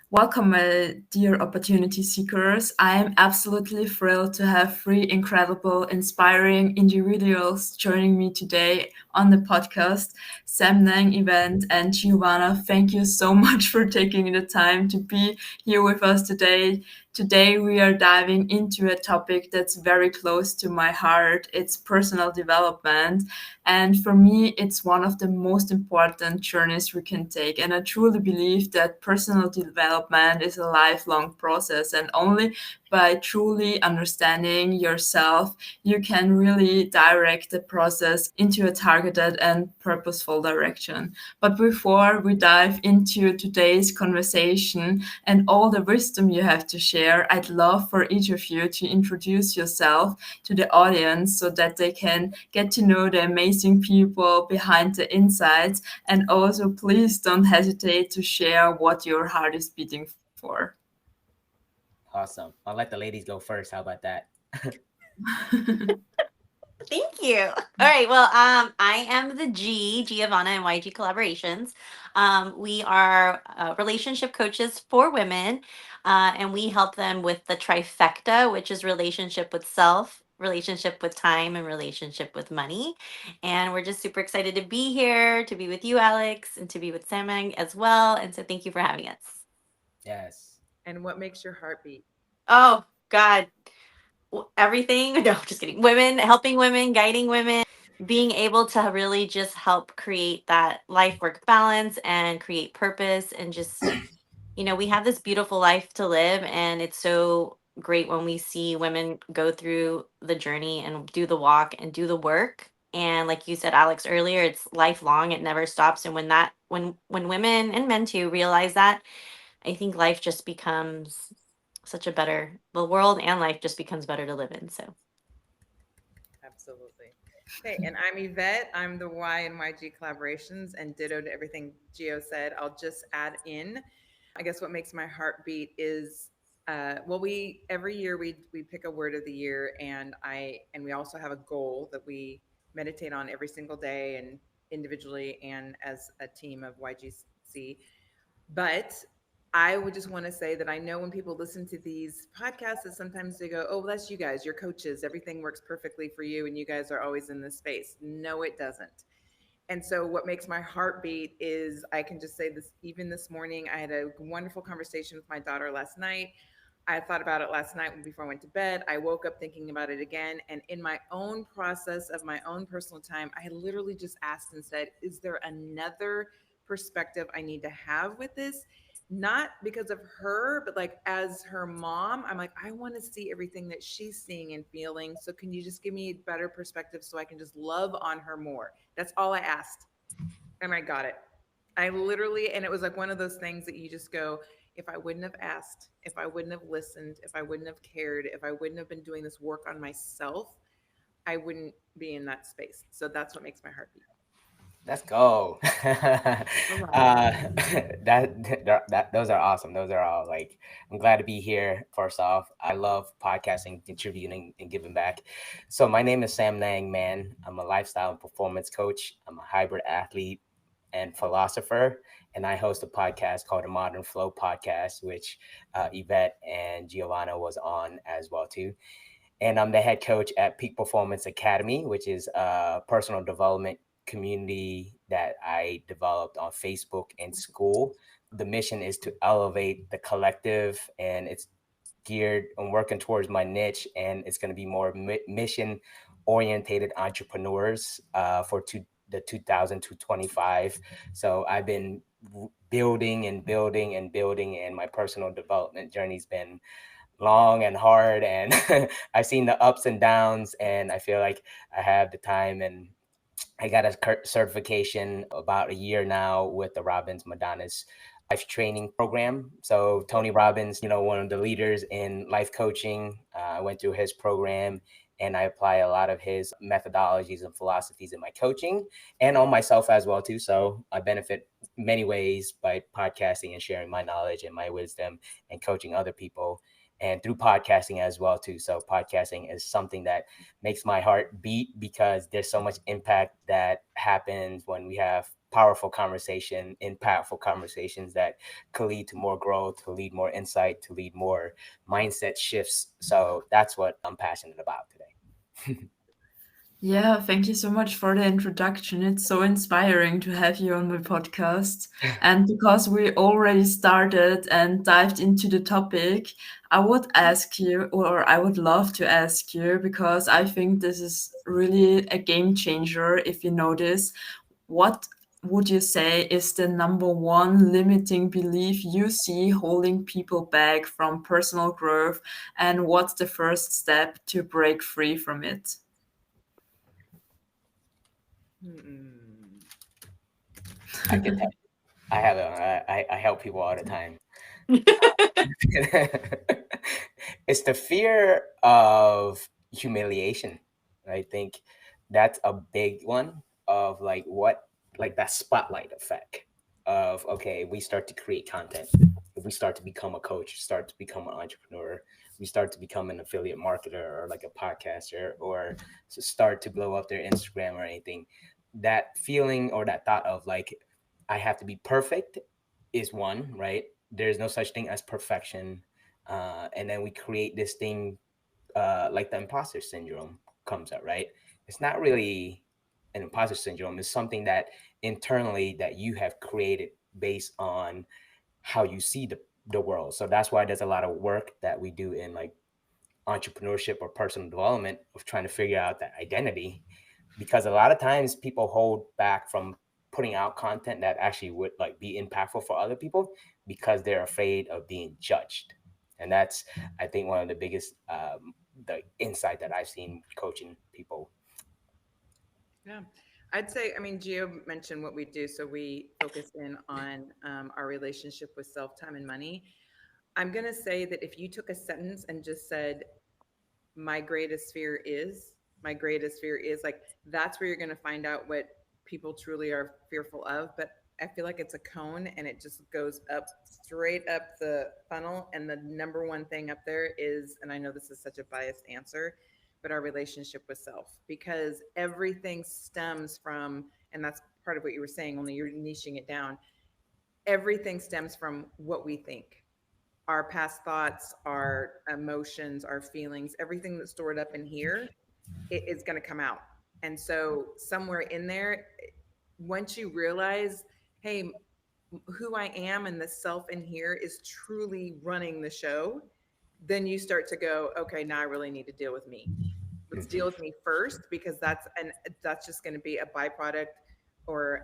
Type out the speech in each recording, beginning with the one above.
Welcome, my dear opportunity seekers. I am absolutely thrilled to have three incredible, inspiring individuals joining me today on the podcast. Sam Nang, Event, and Giovanna, thank you so much for taking the time to be here with us today. Today, we are diving into a topic that's very close to my heart. It's personal development. And for me, it's one of the most important journeys we can take. And I truly believe that personal development is a lifelong process. And only by truly understanding yourself, you can really direct the process into a targeted and purposeful direction. But before we dive into today's conversation and all the wisdom you have to share, I'd love for each of you to introduce yourself to the audience so that they can get to know the amazing people behind the insights. And also, please don't hesitate to share what your heart is beating for. Awesome. I'll let the ladies go first. How about that? Thank you. All right. Well, I am the Giovanna and YG Collaborations. We are relationship coaches for women, and we help them with the trifecta, which is relationship with self, relationship with time, and relationship with money. And we're just super excited to be here, to be with you, Alex, and to be with Samang as well. And so, thank you for having us. Yes. And what makes your heart beat? Oh God, everything. No, just kidding. Women, helping women, guiding women, being able to really just help create that life work balance and create purpose and just, we have this beautiful life to live. And it's so great when we see women go through the journey and do the walk and do the work. And like you said, Alex, earlier, it's lifelong. It never stops. And when women and men too realize that, I think life just becomes such a better, the world and life just becomes better to live in. So Absolutely. Okay, and I'm Yvette. I'm the Y and YG collaborations, and ditto to everything Gio said. I'll just add in. I guess what makes my heart beat is, well, we every year we pick a word of the year, and we also have a goal that we meditate on every single day, and individually and as a team of YGC. But I would just want to say that I know when people listen to these podcasts that sometimes they go, "Oh, well, that's you guys, you're coaches. Everything works perfectly for you and you guys are always in this space." No, it doesn't. And so what makes my heart beat is I can just say this. Even this morning, I had a wonderful conversation with my daughter last night. I thought about it last night before I went to bed. I woke up thinking about it again. And in my own process of my own personal time, I literally just asked and said, is there another perspective I need to have with this? Not because of her, but like as her mom, I'm like, I want to see everything that she's seeing and feeling. So can you just give me a better perspective so I can just love on her more? That's all I asked. And I got it. I literally, and it was like one of those things that you just go, if I wouldn't have asked, if I wouldn't have listened, if I wouldn't have cared, if I wouldn't have been doing this work on myself, I wouldn't be in that space. So that's what makes my heart beat. Let's go. All right. uh, that those are awesome. Those are all like I'm glad to be here. First off, I love podcasting, contributing, and giving back. So my name is Sam Nang, man. I'm a lifestyle and performance coach. I'm a hybrid athlete and philosopher, and I host a podcast called the Modern Flow Podcast, which Yvette and Giovanna was on as well too. And I'm the head coach at Peak Performance Academy, which is a personal development community that I developed on Facebook and school. The mission is to elevate the collective, and it's geared and working towards my niche, and it's going to be more mission orientated entrepreneurs the 2025. So I've been building and building and building, and my personal development journey's been long and hard, and I've seen the ups and downs, and I feel like I have the time. And I got a certification about a year now with the Robbins Madonna's life training program. So Tony Robbins, one of the leaders in life coaching, I went through his program, and I apply a lot of his methodologies and philosophies in my coaching and on myself as well too. So I benefit many ways by podcasting and sharing my knowledge and my wisdom and coaching other people, and through podcasting as well too. So podcasting is something that makes my heart beat because there's so much impact that happens when we have powerful conversation, impactful conversations that could lead to more growth, to lead more insight, to lead more mindset shifts. So that's what I'm passionate about today. Yeah, thank you so much for the introduction. It's so inspiring to have you on my podcast. And because we already started and dived into the topic, I would ask you, or I would love to ask you, because I think this is really a game changer if you notice. What would you say is the number one limiting belief you see holding people back from personal growth? And what's the first step to break free from it? Hmm. I can tell you, I help people all the time. It's the fear of humiliation. I think that's a big one of like what, like that spotlight effect of, okay, we start to create content. If we start to become a coach, start to become an entrepreneur, we start to become an affiliate marketer or like a podcaster, or to start to blow up their Instagram or anything, that feeling or that thought of like, I have to be perfect is one, right? There's no such thing as perfection. And then we create this thing, like the imposter syndrome comes up, right? It's not really an imposter syndrome. It's something that internally that you have created based on how you see the world. So that's why there's a lot of work that we do in like entrepreneurship or personal development of trying to figure out that identity, because a lot of times people hold back from putting out content that actually would like be impactful for other people because they're afraid of being judged. And that's, I think, one of the biggest the insight that I've seen coaching people. Yeah. I'd say, I mean, Gio mentioned what we do. So we focus in on our relationship with self, time, and money. I'm going to say that if you took a sentence and just said, my greatest fear is, my greatest fear is, like, that's where you're going to find out what people truly are fearful of. But I feel like it's a cone and it just goes up, straight up the funnel. And the number one thing up there is, and I know this is such a biased answer, but our relationship with self, because everything stems from, and that's part of what you were saying, only you're niching it down. Everything stems from what we think, our past thoughts, our emotions, our feelings, everything that's stored up in here, it is going to come out. And so somewhere in there, once you realize, hey, who I am and the self in here is truly running the show, then you start to go, okay, now I really need to deal with me. Let's deal Mhm. with me first, because that's just going to be a byproduct, or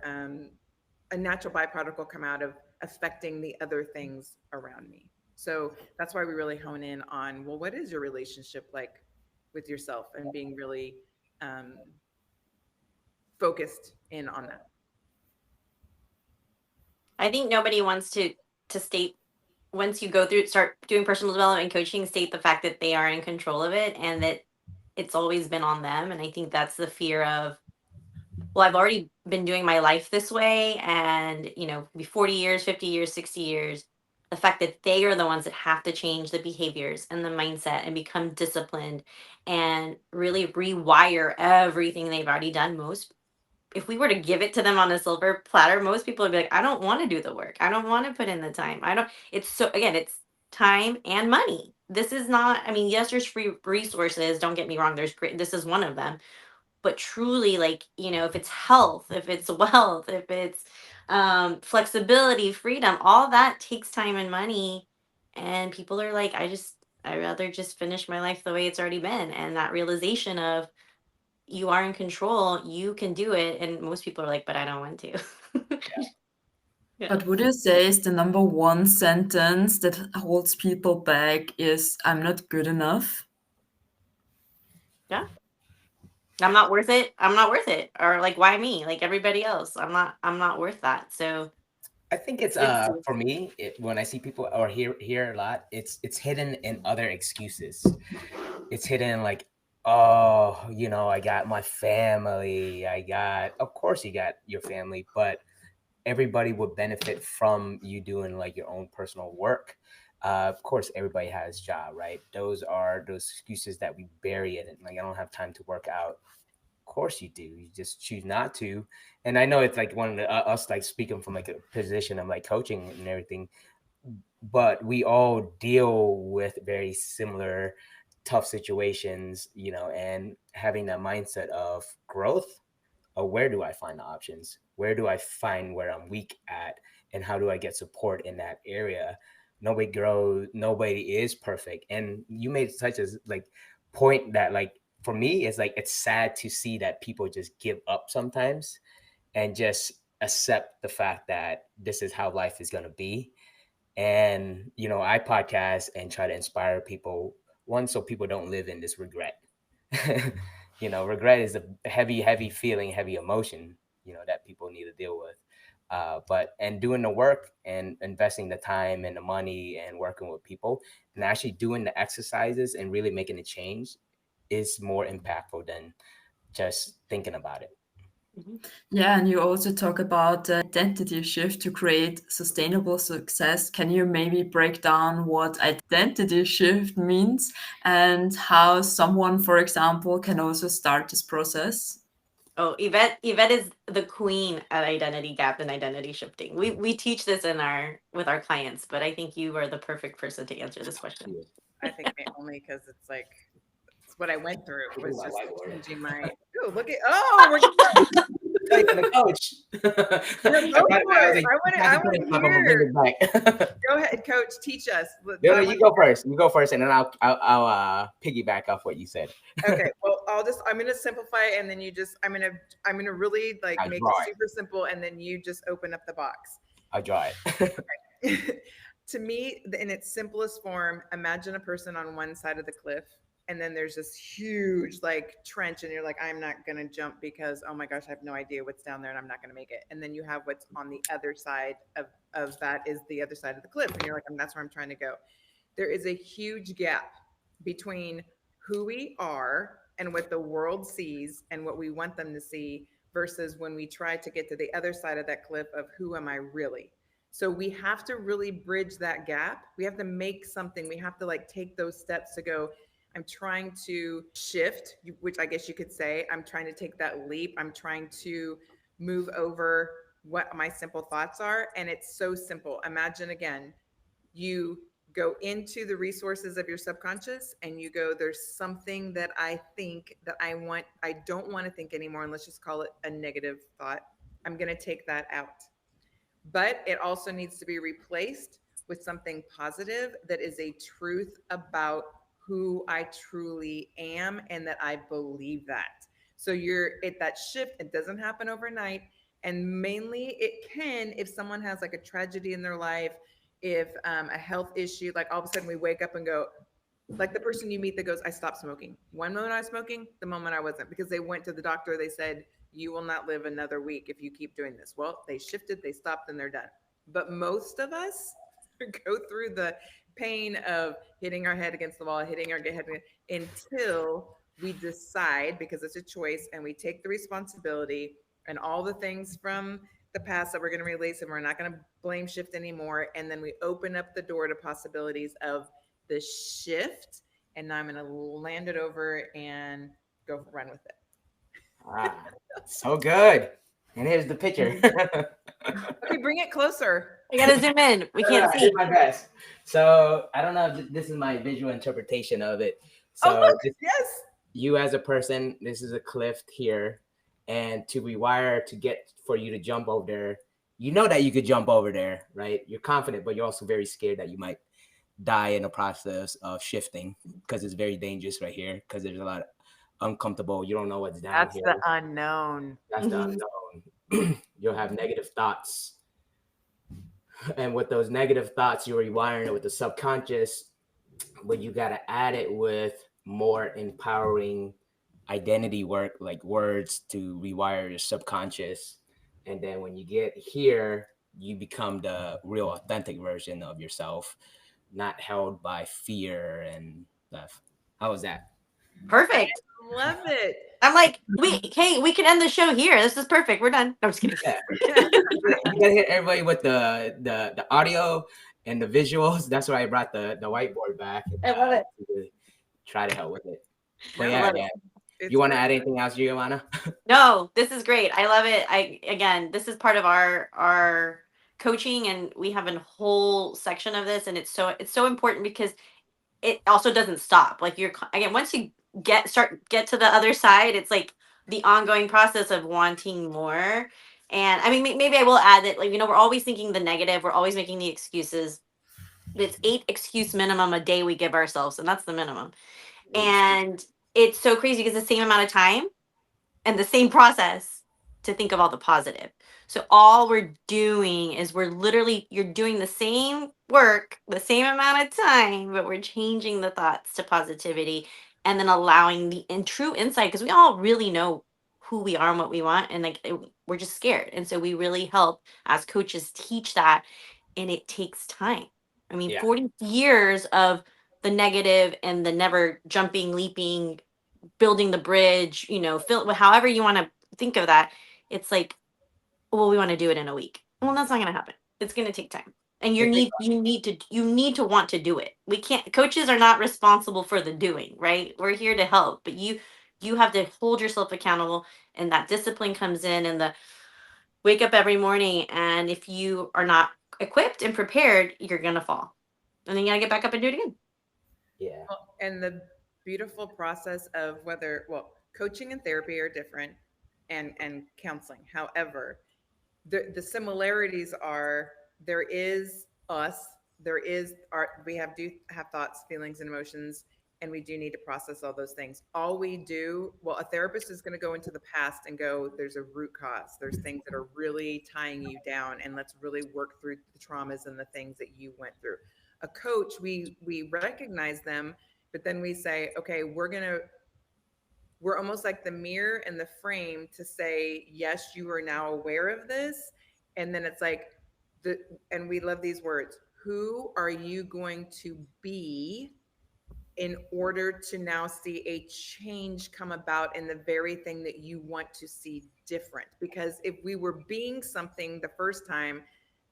a natural byproduct will come out of affecting the other things around me. So that's why we really hone in on, well, what is your relationship like with yourself, and being really um, focused in on that. I think nobody wants to state, once you go through start doing personal development and coaching, state the fact that they are in control of it and that it's always been on them. And I think that's the fear of, well, I've already been doing my life this way, and be 40 years, 50 years, 60 years. The fact that they are the ones that have to change the behaviors and the mindset and become disciplined and really rewire everything they've already done. Most, if we were to give it to them on a silver platter, most people would be like, I don't want to do the work. I don't want to put in the time. I don't, it's so, again, it's time and money. This is not, I mean, yes, there's free resources. Don't get me wrong. There's great, this is one of them. But truly, like, if it's health, if it's wealth, if it's flexibility, freedom, all that takes time and money. And people are like, I rather just finish my life the way it's already been. And that realization of, you are in control, you can do it. And most people are like, but I don't want to. Yeah. But would you say is the number one sentence that holds people back is I'm not good enough? Yeah. I'm not worth it. I'm not worth it. Or like, why me? Like everybody else. I'm not worth that. So I think it's it's good to, for me, when I see people or hear a lot, it's hidden in other excuses. It's hidden like, oh, I got my family. I got, of course you got your family, but everybody would benefit from you doing like your own personal work. Of course, everybody has job, right? Those are those excuses that we bury it in. Like, I don't have time to work out. Of course you do. You just choose not to. And I know it's like one of the, us like speaking from like a position of like coaching and everything, but we all deal with very similar tough situations, you know, and having that mindset of growth, or where do I find the options? Where do I find where I'm weak at? And how do I get support in that area? Nobody grows, nobody is perfect. And you made such a like point that like for me, it's like it's sad to see that people just give up sometimes and just accept the fact that this is how life is going to be. And you know, I podcast and try to inspire people, one, so people don't live in this regret. You know, regret is a heavy feeling, heavy emotion, you know, that people need to deal with. But and doing the work and investing the time and the money and working with people and actually doing the exercises and really making a change is more impactful than just thinking about it. Yeah, and you also talk about the identity shift to create sustainable success. Can you maybe break down what identity shift means and how someone, for example, can also start this process? Oh, Yvette is the queen at identity gap and identity shifting. We teach this in our with our clients, but I think you are the perfect person to answer this question. I think only because it's like it's what I went through was My just whiteboard. changing my. Oh, look at we're Like the coach. no, go for it. I want to hear. Back. Go ahead, coach. Teach us. No, you go first. You go first, and then I'll piggyback off what you said. Okay. Well, I'm gonna simplify it, and then I'm gonna really like I'll make draw it super simple, and then you just open up the box. I'll draw it. To me, in its simplest form, imagine a person on one side of the cliff, and then there's this huge like trench, and you're like, I'm not gonna jump because oh my gosh, I have no idea what's down there, and I'm not gonna make it. And then you have what's on the other side of that is the other side of the cliff, and you're like, that's where I'm trying to go. There is a huge gap between who we are and what the world sees and what we want them to see versus when we try to get to the other side of that cliff of who am I really. So we have to really bridge that gap. We have to make something. We have to like take those steps to go, I'm trying to shift, which I guess you could say, I'm trying to take that leap. I'm trying to move over what my simple thoughts are. And it's so simple. Imagine again, you go into the resources of your subconscious and you go, there's something that I think that I don't want to think anymore. And let's just call it a negative thought. I'm going to take that out. But it also needs to be replaced with something positive that is a truth about who I truly am and that I believe that. So you're at that shift. It doesn't happen overnight. And mainly it can if someone has like a tragedy in their life, if a health issue, like all of a sudden we wake up and go, like the person you meet that goes, I stopped smoking. One moment I was smoking, the moment I wasn't, because they went to the doctor. They said, you will not live another week if you keep doing this. Well, they shifted, they stopped, and they're done. But most of us go through the pain of hitting our head against the wall, hitting our head until we decide, because it's a choice, and we take the responsibility and all the things from the past that we're going to release, and we're not going to blame shift anymore. And then we open up the door to possibilities of the shift. And now I'm going to land it over and go run with it. Ah, so good. And here's the picture. Okay, bring it closer. I gotta zoom in. We can't I see. did my best. So I don't know if this is my visual interpretation of it. So look, yes. You as a person, this is a cliff here. And to rewire to get for you to jump over there, you know that you could jump over there, right? You're confident, but you're also very scared that you might die in the process of shifting because it's very dangerous right here because there's a lot of uncomfortable. You don't know what's down here. That's the unknown. That's the unknown. You'll have negative thoughts. And with those negative thoughts, you're rewiring it with the subconscious, but you got to add it with more empowering identity work, like words to rewire your subconscious. And then when you get here, you become the real authentic version of yourself, not held by fear and stuff. How was that? Perfect. I love it. I'm like, we can end the show here. This is perfect. We're done. No, I'm just kidding. Yeah. You gotta hit everybody with the audio and the visuals. That's why I brought the whiteboard back. I love it. To try to help with it. But I yeah, love yeah. it. You It's want to add great. anything else, Giovanna? No, this is great. I love it. I again, this is part of our coaching, and we have a whole section of this, and it's so important because it also doesn't stop. Like again, once you get to the other side, it's like the ongoing process of wanting more. And I mean, maybe I will add that, like, we're always thinking the negative, we're always making the excuses. It's 8 excuse minimum a day we give ourselves, and that's the minimum. And it's so crazy because the same amount of time and the same process to think of all the positive. So all we're doing is you're doing the same work, the same amount of time, but we're changing the thoughts to positivity, and then allowing the true insight, because we all really know who we are and what we want, and like we're just scared. And so we really help as coaches teach that, and it takes time. I mean, Yeah. 40 years of the negative and the never jumping, leaping, building the bridge, however you want to think of that. It's like, well, we want to do it in a week. Well, that's not going to happen. It's going to take time. And The thing, you need to want to do it. We can't Coaches are not responsible for the doing, right? We're here to help, but you have to hold yourself accountable, and that discipline comes in, and the wake up every morning, and if you are not equipped and prepared, you're going to fall. And then you got to get back up and do it again. yeah, Well, and the beautiful process of whether, well, coaching and therapy are different, and counseling. However, the similarities are, there is us, there is our, we do have thoughts, feelings, and emotions, and we do need to process all those things. All we do, well, a therapist is going to go into the past and go, there's a root cause, there's things that are really tying you down, and let's really work through the traumas and the things that you went through. A coach, we recognize them, but then we say, okay, we're almost like the mirror and the frame to say, yes, you are now aware of this. And then it's like, the, and we love these words, who are you going to be in order to now see a change come about in the very thing that you want to see different? Because if we were being something the first time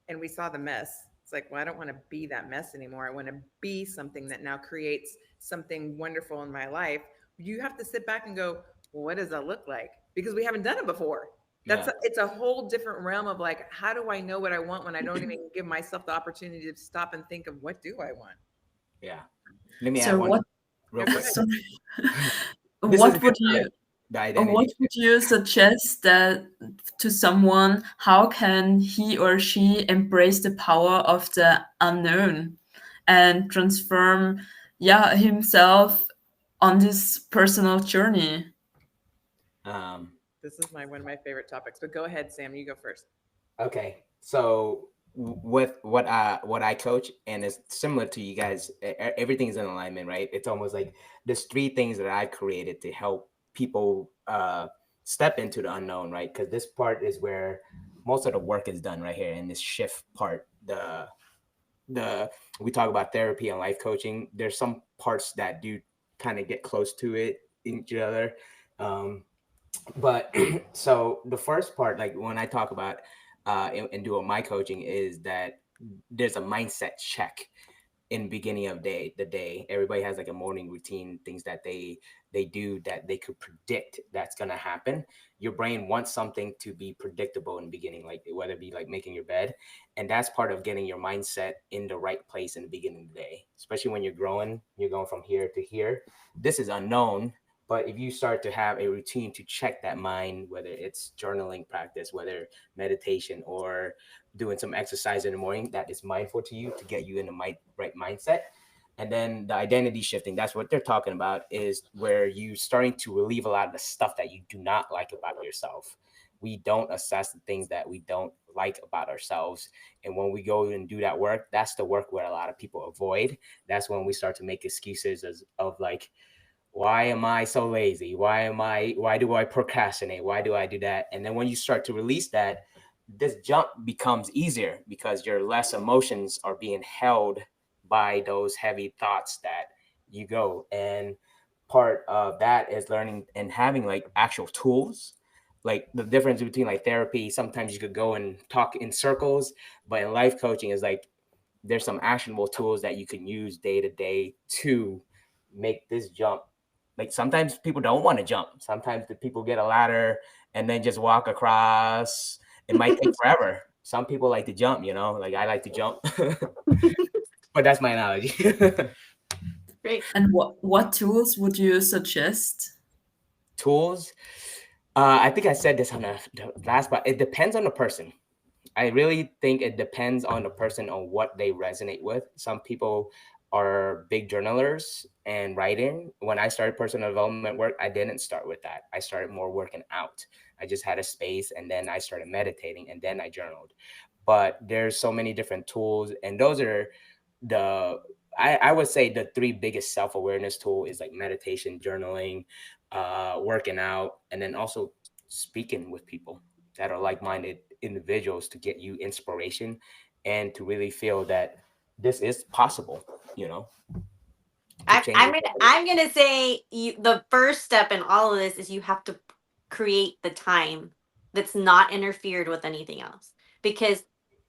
and we saw the mess, it's like, well, I don't want to be that mess anymore. I want to be something that now creates something wonderful in my life. You have to sit back and go, well, what does that look like? Because we haven't done it before. yeah, It's a whole different realm of like, how do I know what I want when I don't even give myself the opportunity to stop and think of, what do I want? yeah. Let me add So one what? real No, go quick. ahead. Sorry. This is What good would for you? the What identity. would you suggest that to someone? How can he or she embrace the power of the unknown and transform, yeah, himself on this personal journey? Um, This is one of my favorite topics, but go ahead, Sam, you go first. okay, so with what I coach, and it's similar to you guys. Everything's in alignment, right? It's almost like there's three things that I created to help people step into the unknown, right? Because this part is where most of the work is done right here in this shift part. The We talk about therapy and life coaching. There's some parts that do kind of get close to it each other. Um, but so the first part, like when I talk about and do my coaching, is that there's a mindset check in beginning of the day. Everybody has like a morning routine, things that they do that they could predict that's going to happen. Your brain wants something to be predictable in the beginning, like whether it be like making your bed, and that's part of getting your mindset in the right place in the beginning of the day. Especially when you're going from here to here, this is unknown. But if you start to have a routine to check that mind, whether it's journaling practice, whether meditation, or doing some exercise in the morning that is mindful to you to get you in the right mindset. And then the identity shifting, that's what they're talking about, is where you starting to relieve a lot of the stuff that you do not like about yourself. We don't assess the things that we don't like about ourselves. And when we go and do that work, that's the work where a lot of people avoid. That's when we start to make excuses of like, why am I so lazy? Why do I procrastinate? Why do I do that? And then when you start to release that, this jump becomes easier because your less emotions are being held by those heavy thoughts that you go. And part of that is learning and having like actual tools. Like the difference between like therapy, sometimes you could go and talk in circles, but in life coaching is like there's some actionable tools that you can use day to day to make this jump like sometimes people don't want to jump. Sometimes the people get a ladder and then just walk across. It might take forever. Some people like to jump, you know, like I like to jump. But that's my analogy. Great. And what tools would you suggest? Tools. I think I said this on the last, but it depends on the person. I really think it depends on the person on what they resonate with. Some people are big journalers and writing. When I started personal development work, I didn't start with that. I started more working out. I just had a space and then I started meditating and then I journaled. But there's so many different tools, and those are the I would say the three biggest self-awareness tool is like meditation, journaling, working out, and then also speaking with people that are like-minded individuals to get you inspiration and to really feel that this is possible, you know, to change your I'm gonna say the first step in all of this is you have to create the time that's not interfered with anything else, because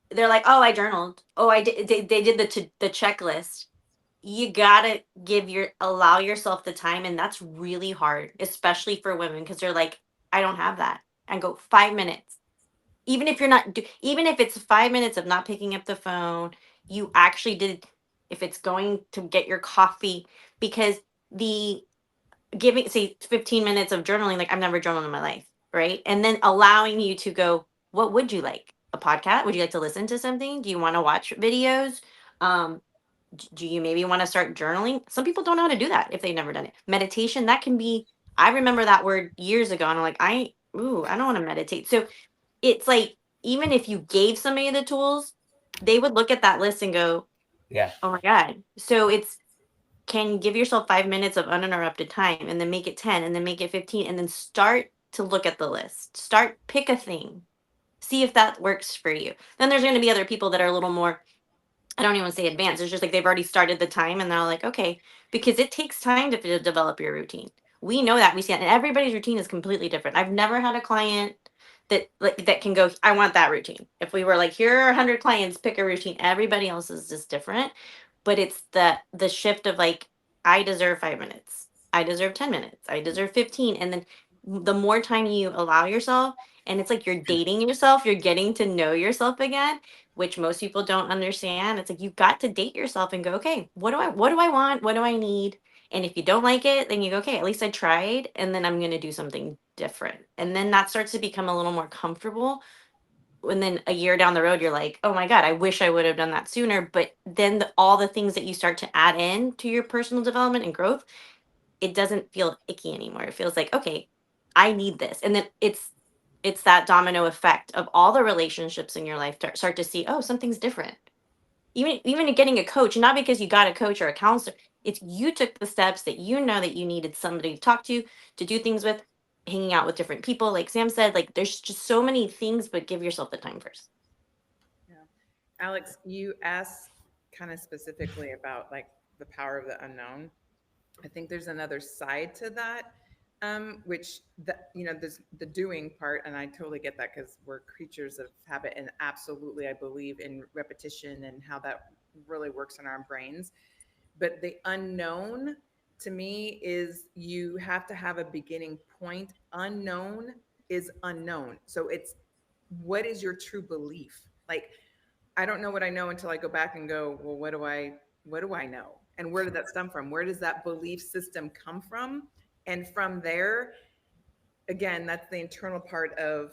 they're like, oh, I journaled, oh, I did, they did the checklist. You gotta allow yourself the time, and that's really hard, especially for women, because they're like, I don't have that. And go 5 minutes, even if you're not even if it's 5 minutes of not picking up the phone, you actually did. If it's going to get your coffee, because the giving, say, 15 minutes of journaling, like I've never journaled in my life, right? And then allowing you to go, what would you like? A podcast? Would you like to listen to something? Do you want to watch videos? um do you maybe want to start journaling? Some people don't know how to do that if they've never done it. Meditation, that can be, I remember that word years ago and I'm like, I don't want to meditate. So it's like, even if you gave somebody the tools, they would look at that list and go, yeah. oh my God. So it's, can you give yourself 5 minutes of uninterrupted time, and then make it 10, and then make it 15, and then start to look at the list. Start, pick a thing, see if that works for you. Then there's going to be other people that are a little more, I don't even say advanced. It's just like they've already started the time and they're like, okay, because it takes time to develop your routine. We know that, we see it, and everybody's routine is completely different. I've never had a client that can go, I want that routine. If we were like, here are 100 clients, pick a routine. Everybody else is just different. But it's the shift of like, I deserve 5 minutes. I deserve 10 minutes. I deserve 15. And then the more time you allow yourself, and it's like you're dating yourself, you're getting to know yourself again, which most people don't understand. It's like you've got to date yourself and go, okay, what do I want? What do I need? And if you don't like it, then you go, okay, at least I tried, and then I'm going to do something different. And then that starts to become a little more comfortable. And then a year down the road, you're like, oh my God, I wish I would have done that sooner. But then all the things that you start to add in to your personal development and growth, it doesn't feel icky anymore. It feels like, okay, I need this. And then it's that domino effect of all the relationships in your life start to see, oh, something's different. Even getting a coach, not because you got a coach or a counselor, it's you took the steps that you know that you needed somebody to talk to do things with, hanging out with different people, like Sam said. Like, there's just so many things, but give yourself the time first. Yeah. Alex, you asked kind of specifically about like the power of the unknown. I think there's another side to that, which there's the doing part, and I totally get that because we're creatures of habit, and absolutely, I believe in repetition and how that really works in our brains. But the unknown to me is you have to have a beginning point. Unknown is unknown, so it's what is your true belief? Like, I don't know what I know until I go back and go, well, what do I know? And where did that stem from? Where does that belief system come from? And from there, again, that's the internal part of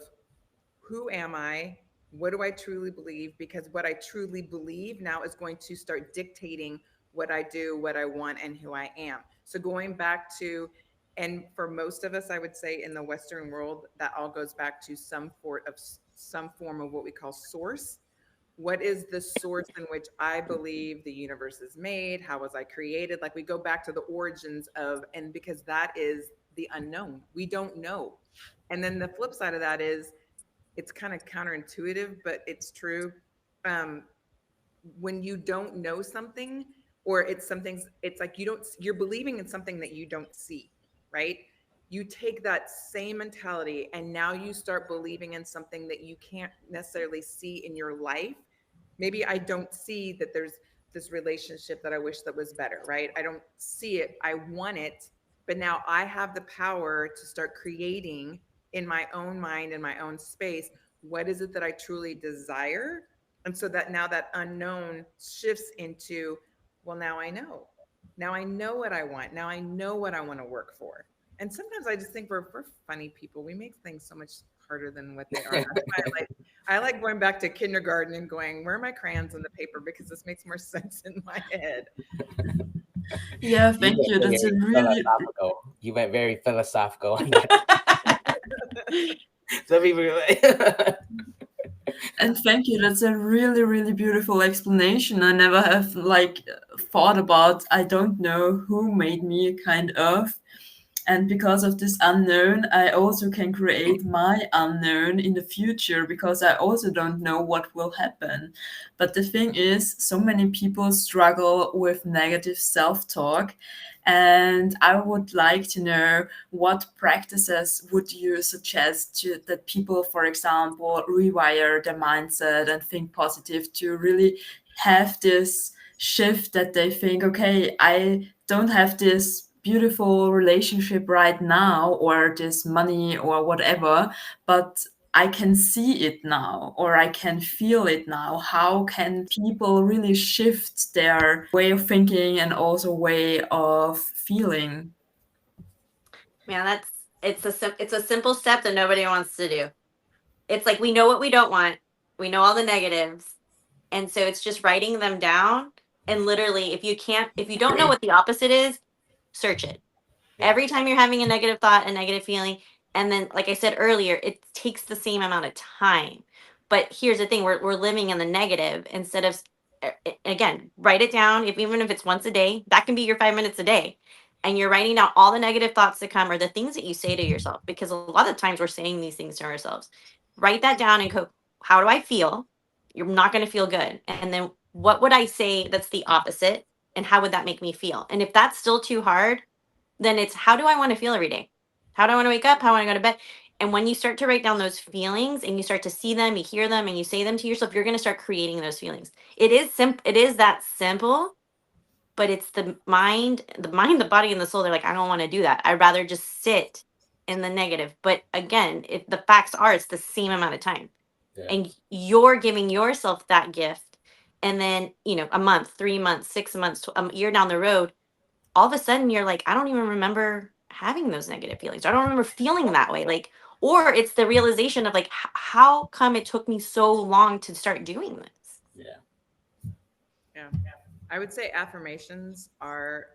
who am I? What do I truly believe? Because what I truly believe now is going to start dictating what I do, what I want, and who I am. So going back to, and for most of us, I would say in the Western world, that all goes back to some form of what we call source. What is the source in which I believe the universe is made? How was I created? Like, we go back to the origins of, and because that is the unknown, we don't know. And then the flip side of that is, it's kind of counterintuitive, but it's true. Um, when you don't know something, or it's like you're believing in something that you don't see, right? You take that same mentality and now you start believing in something that you can't necessarily see in your life. Maybe I don't see that there's this relationship that I wish that was better, right? I don't see it. I want it. But now I have the power to start creating in my own mind, in my own space, what is it that I truly desire? And so that now that unknown shifts into, well, now I know. Now I know what I want. Now I know what I want to work for. And sometimes I just think we're funny people. We make things so much harder than what they are. That's why I like going back to kindergarten and going, where are my crayons and the paper? Because this makes more sense in my head. Yeah, You thank went you. That's a very really philosophical. You went very philosophical on that. Some people are like, And thank you. That's a really, really beautiful explanation. I never have like thought about. I don't know who made me kind of. And because of this unknown, I also can create my unknown in the future because I also don't know what will happen. But the thing is, so many people struggle with negative self talk. And I would like to know what practices would you suggest that people, for example, rewire their mindset and think positive to really have this shift that they think, okay, I don't have this beautiful relationship right now or this money or whatever, but I can see it now or I can feel it now. How can people really shift their way of thinking and also way of feeling? Man, it's a simple step that nobody wants to do. It's like we know what we don't want. We know all the negatives. And so it's just writing them down. And literally, if you don't know what the opposite is, search it. yeah, Every time you're having a negative thought, a negative feeling, and then, like I said earlier, it takes the same amount of time. But here's the thing: we're living in the negative instead of again, write it down. If even if it's once a day, that can be your 5 minutes a day, and you're writing down all the negative thoughts that come or the things that you say to yourself. Because a lot of times we're saying these things to ourselves. Write that down and go, how do I feel? You're not going to feel good. And then what would I say that's the opposite? And how would that make me feel? And if that's still too hard, then it's how do I want to feel every day? How do I want to wake up? How do I want to go to bed? And when you start to write down those feelings and you start to see them, you hear them, and you say them to yourself, you're going to start creating those feelings. It is that simple, but it's the body, and the soul. They're like, I don't want to do that. I'd rather just sit in the negative. But again, if the facts are, it's the same amount of time, yeah, and you're giving yourself that gift. And then a month, 3 months, 6 months, a year down the road, all of a sudden you're like, I don't even remember having those negative feelings. I don't remember feeling that way. Like, or it's the realization of like, how come it took me so long to start doing this? yeah, Yeah. I would say affirmations are,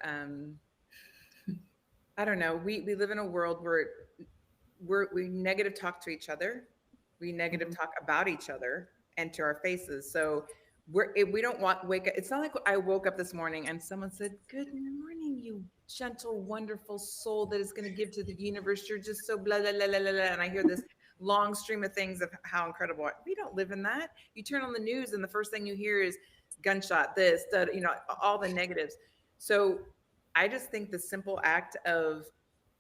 I don't know, we live in a world where we negative talk to each other. We negative talk about each other and to our faces. So we don't want wake up. It's not like I woke up this morning and someone said, "Good morning, you gentle, wonderful soul that is going to give to the universe. You're just so blah blah blah blah blah." And I hear this long stream of things of how incredible. We don't live in that. You turn on the news and the first thing you hear is gunshot, this, that, all the negatives. So I just think the simple act of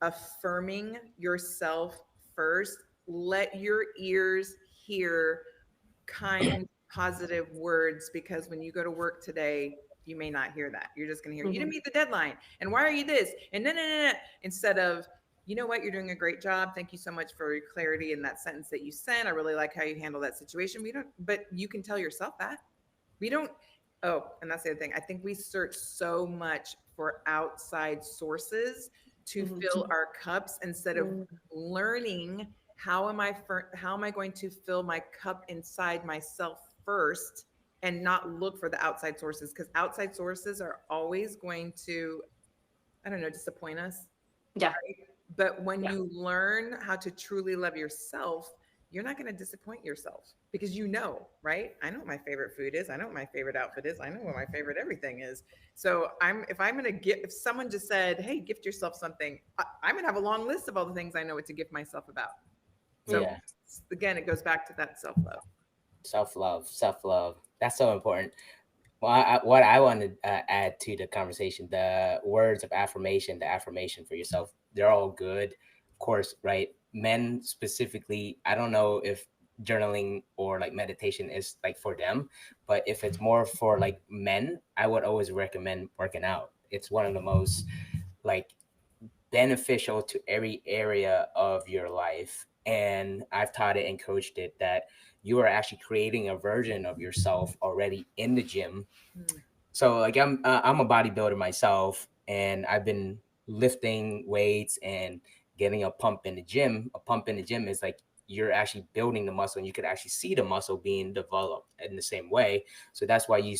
affirming yourself first, let your ears hear kind, positive words, because when you go to work today, you may not hear that. You're just going to hear, you didn't Mhm. meet the deadline. And why are you this? And no, no, no, no. Instead of, you know what, you're doing a great job. Thank you so much for your clarity in that sentence that you sent. I really like how you handle that situation. But you can tell yourself that. We don't, oh, and that's the other thing. I think we search so much for outside sources to Mhm. fill our cups instead of learning how am I going to fill my cup inside myself first and not look for the outside sources, because outside sources are always going to, I don't know, disappoint us. Yeah. But when you learn how to truly love yourself, you're not going to disappoint yourself because right? I know what my favorite food is. I know what my favorite outfit is. I know what my favorite everything is. So if I'm going to if someone just said, hey, gift yourself something, I'm going to have a long list of all the things I know what to gift myself about. So yeah. again, it goes back to that self love. Self love. That's so important. Well, what I want to add to the conversation, the words of affirmation, the affirmation for yourself, they're all good, of course, right? Men specifically, I don't know if journaling or like meditation is like for them, but if it's more for like men, I would always recommend working out. It's one of the most like beneficial to every area of your life. And I've taught it and coached it that you are actually creating a version of yourself already in the gym. Mm. So like I'm a bodybuilder myself, and I've been lifting weights and getting a pump in the gym. A pump in the gym is like you're actually building the muscle, and you could actually see the muscle being developed in the same way. So that's why you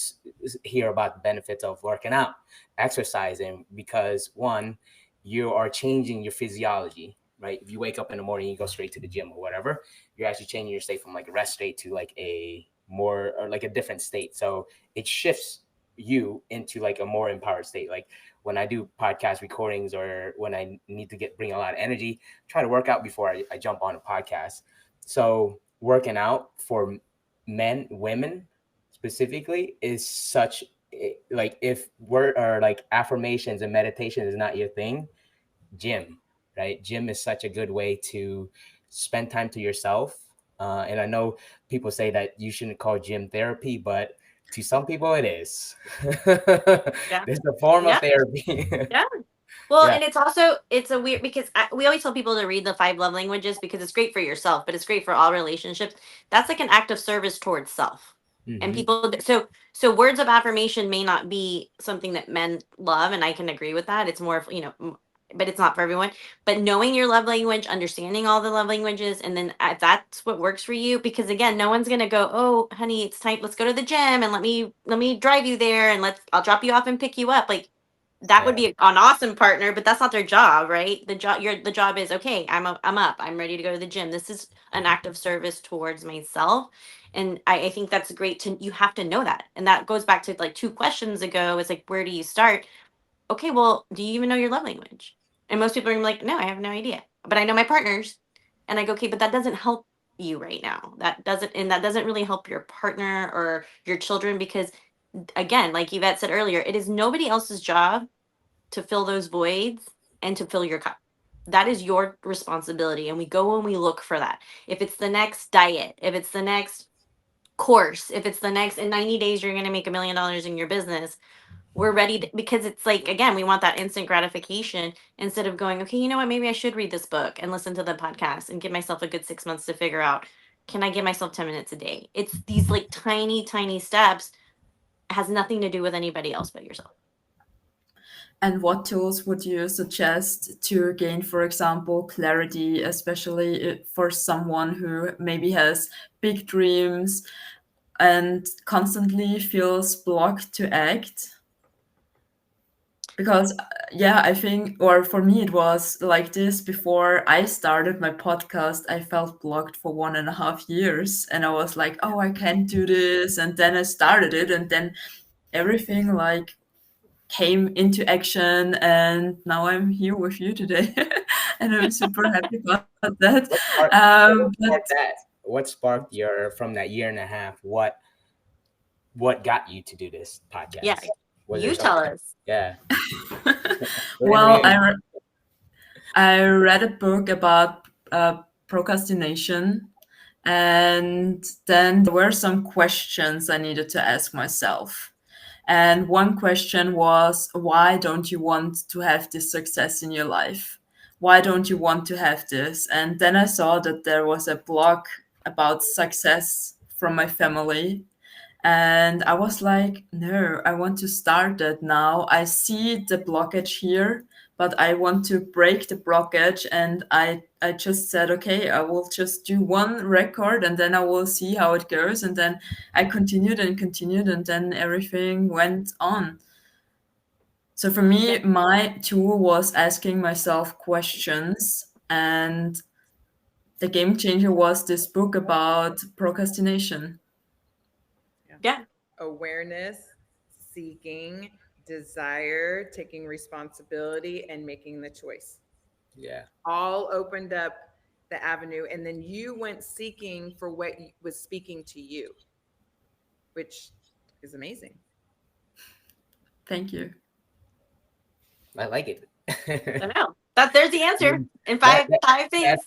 hear about the benefits of working out, exercising, because one, you are changing your physiology. Right, if you wake up in the morning, you go straight to the gym or whatever, you're actually changing your state from like a rest state to like a more or like a different state. So it shifts you into like a more empowered state. Like when I do podcast recordings or when I need to bring a lot of energy, try to work out before I jump on a podcast. So working out for men, women specifically is such like if word or like affirmations and meditation is not your thing, gym, right? Gym is such a good way to spend time to yourself. And I know people say that you shouldn't call gym therapy, but to some people it is. Yeah. There's a form of Yeah. therapy. Yeah. Well, Yeah. and it's also it's a weird because we always tell people to read the five love languages because it's great for yourself, but it's great for all relationships. That's like an act of service towards self. And Mm-hmm. people so words of affirmation may not be something that men love, and I can agree with that. It's more of, but it's not for everyone. But knowing your love language, understanding all the love languages, and then if that's what works for you, because again, no one's gonna go, oh, honey, it's time. Let's go to the gym and let me drive you there, and I'll drop you off and pick you up. Like that Yeah. would be an awesome partner, but that's not their job, right? The job is okay. I'm up. I'm ready to go to the gym. This is an act of service towards myself, and I think that's great to you have to know that, and that goes back to like two questions ago. It's like where do you start? Okay, well, do you even know your love language? And most people are like, no, I have no idea, but I know my partners, and I go, okay, but that doesn't help you right now. That doesn't really help your partner or your children because again, like Yvette said earlier, it is nobody else's job to fill those voids and to fill your cup. That is your responsibility. And we go and we look for that. If it's the next diet, if it's the next course, if it's the next in 90 days, you're going to make $1 million in your business. We're ready to, because it's like, again, we want that instant gratification instead of going, okay, you know what? Maybe I should read this book and listen to the podcast and give myself a good 6 months to figure out, can I give myself 10 minutes a day? It's these like tiny, tiny steps, has nothing to do with anybody else but yourself. And what tools would you suggest to gain, for example, clarity, especially for someone who maybe has big dreams and constantly feels blocked to act? Because, yeah, I think, or for me, it was like this before I started my podcast. I felt blocked for 1.5 years, and I was like, oh, I can't do this. And then I started it, and then everything like came into action, and now I'm here with you today. And I'm super happy about that. What sparked, what But sparked that? What sparked your from that year and a half? What got you to do this Yeah. podcast? Was there You tell something? us. Yeah. well, I read a book about procrastination, and then there were some questions I needed to ask myself. And one question was, why don't you want to have this success in your life? Why don't you want to have this? And then I saw that there was a block about success from my family. And I was like, no, I want to start that now. I see the blockage here, but I want to break the blockage. And I just said, okay, I will just do one record and then I will see how it goes. And then I continued and continued, and then everything went on. So for Yeah. me, my tool was asking myself questions. And the game changer was this book about procrastination. Yeah. Yeah. Awareness, seeking, desire, taking responsibility, and making the choice. Yeah. All opened up the avenue. And then you went seeking for what was speaking to you, which is amazing. Thank you. I like it. I know. There's the answer in that, five that things.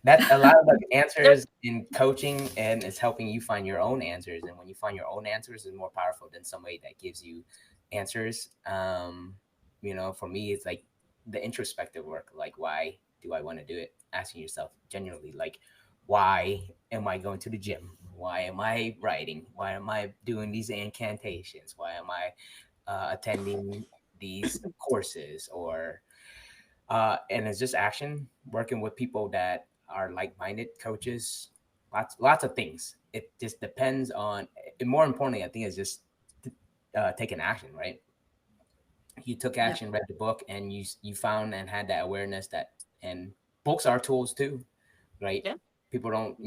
that a lot of the Nope. answers in coaching and it's helping you find your own answers. And when you find your own answers, is more powerful than somebody that gives you answers. For me, it's like the introspective work, like why do I want to do it? Asking yourself genuinely, like, why am I going to the gym? Why am I writing? Why am I doing these incantations? Why am I attending these courses? Or and it's just action, working with people that are like-minded, coaches, lots of things. It just depends on, and more importantly, I think it's just taking action, right? You took Yeah. action, read the book, and you found and had that awareness that, and books are tools too, right? Yeah. People don't,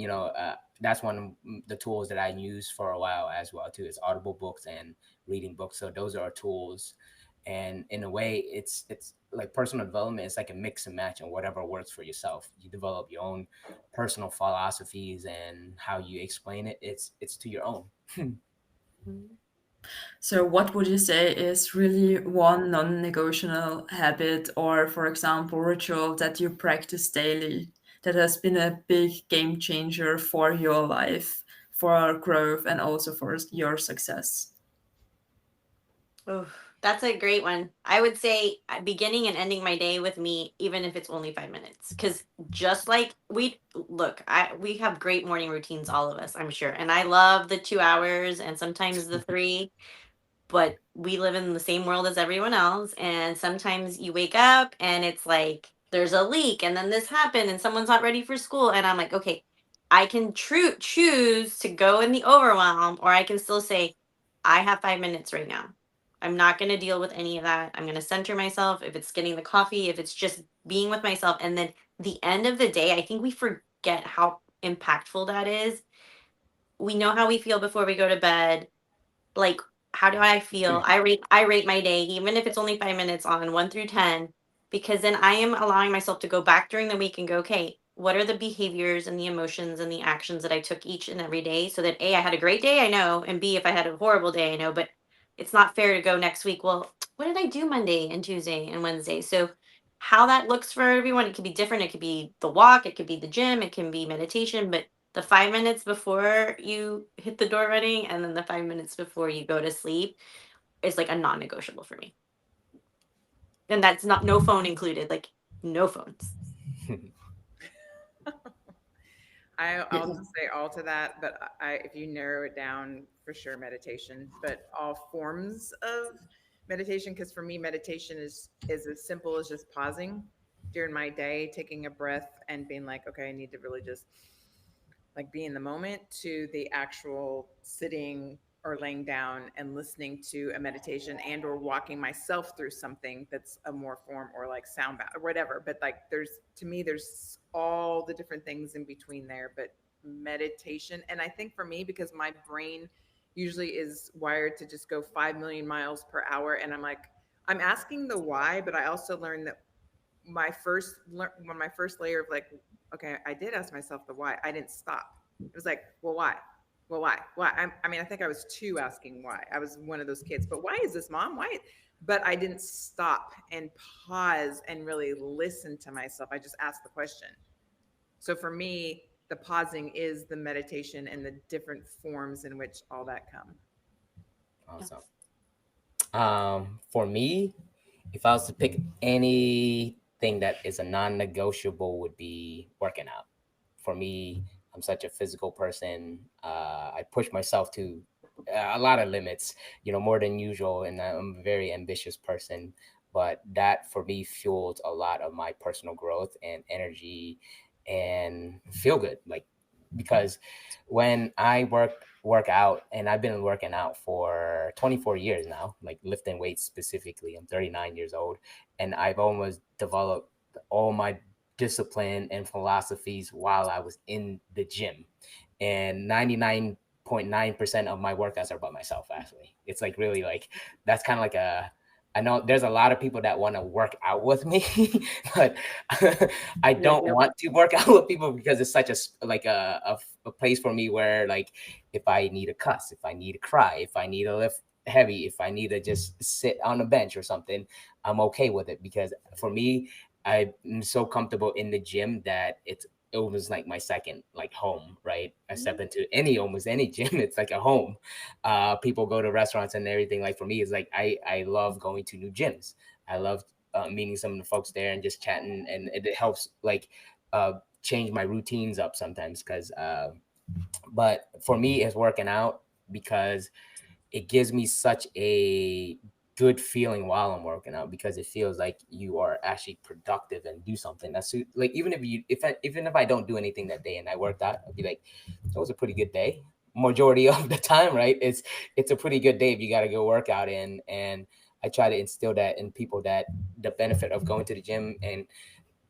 that's one of the tools that I use for a while as well too. It's audible books and reading books. So those are tools, and in a way, it's like personal development. It's like a mix and match, and whatever works for yourself. You develop your own personal philosophies, and how you explain it. It's to your own. Mhm. So, what would you say is really one non-negotiable habit, or, for example, ritual that you practice daily that has been a big game changer for your life, for growth, and also for your success? Oh, that's a great one. I would say beginning and ending my day with me, even if it's only 5 minutes. Because just like we have great morning routines, all of us, I'm sure. And I love the 2 hours and sometimes the three, but we live in the same world as everyone else. And sometimes you wake up and it's like there's a leak and then this happened and someone's not ready for school. And I'm like, okay, I can choose to go in the overwhelm, or I can still say, I have 5 minutes right now. I'm not going to deal with any of that. I'm going to center myself. If it's getting the coffee, if it's just being with myself. And then the end of the day, I think we forget how impactful that is. We know how we feel before we go to bed. Like, how do I feel? I rate my day, even if it's only 5 minutes, on 1 through 10, because then I am allowing myself to go back during the week and go, okay, what are the behaviors and the emotions and the actions that I took each and every day, so that A, I had a great day, I know, and B, if I had a horrible day, I know. But it's not fair to go next week, well, what did I do Monday and Tuesday and Wednesday? So how that looks for everyone, it could be different. It could be the walk, it could be the gym, it can be meditation, but the 5 minutes before you hit the door running and then the 5 minutes before you go to sleep is like a non-negotiable for me. And that's not no phone included, like no phones. I'll just say all to that, but if you narrow it down, for sure meditation, but all forms of meditation, because for me meditation is as simple as just pausing during my day, taking a breath and being like, okay, I need to really just like be in the moment, to the actual sitting or laying down and listening to a meditation and or walking myself through something that's a more form, or like sound bath or whatever. But like there's, to me, there's all the different things in between there. But meditation, and I think for me, because my brain usually is wired to just go 5 million miles per hour, and I'm like, I'm asking the why, but I also learned that my first layer of like, okay, I did ask myself the why. I didn't stop. It was like, well, why? Well, why? I mean, I think I was two asking why. I was one of those kids. But why is this, mom? Why? But I didn't stop and pause and really listen to myself. I just asked the question. So for me, the pausing is the meditation and the different forms in which all that come. Awesome. For me, if I was to pick anything that is a non-negotiable, would be working out. For me, I'm such a physical person. I push myself to a lot of limits, more than usual, and I'm a very ambitious person. But that for me fuels a lot of my personal growth and energy and feel good. Like, because when I work out, and I've been working out for 24 years now, like lifting weights specifically. I'm 39 years old, and I've almost developed all my discipline and philosophies while I was in the gym. And 99.9% of my workouts are by myself, actually. It's like really like, that's kind of like I know there's a lot of people that want to work out with me, but I You're like, don't nope. want to work out with people, because it's such like a place for me where, like, if I need to cuss, if I need to cry, if I need to lift heavy, if I need to just sit on a bench or something, I'm okay with it. Because for me, I'm so comfortable in the gym that it was like my second like home, right? I step into almost any gym, it's like a home. People go to restaurants and everything. Like for me, it's like I love going to new gyms. I love meeting some of the folks there and just chatting, and it helps like uh, change my routines up sometimes. Because, but for me, it's working out because it gives me such a good feeling while I'm working out, because it feels like you are actually productive and do something. That's like, even if I don't do anything that day and I worked out, I'd be like, that was a pretty good day. Majority of the time, right? It's a pretty good day if you got to go work out in. And I try to instill that in people, that the benefit of going to the gym and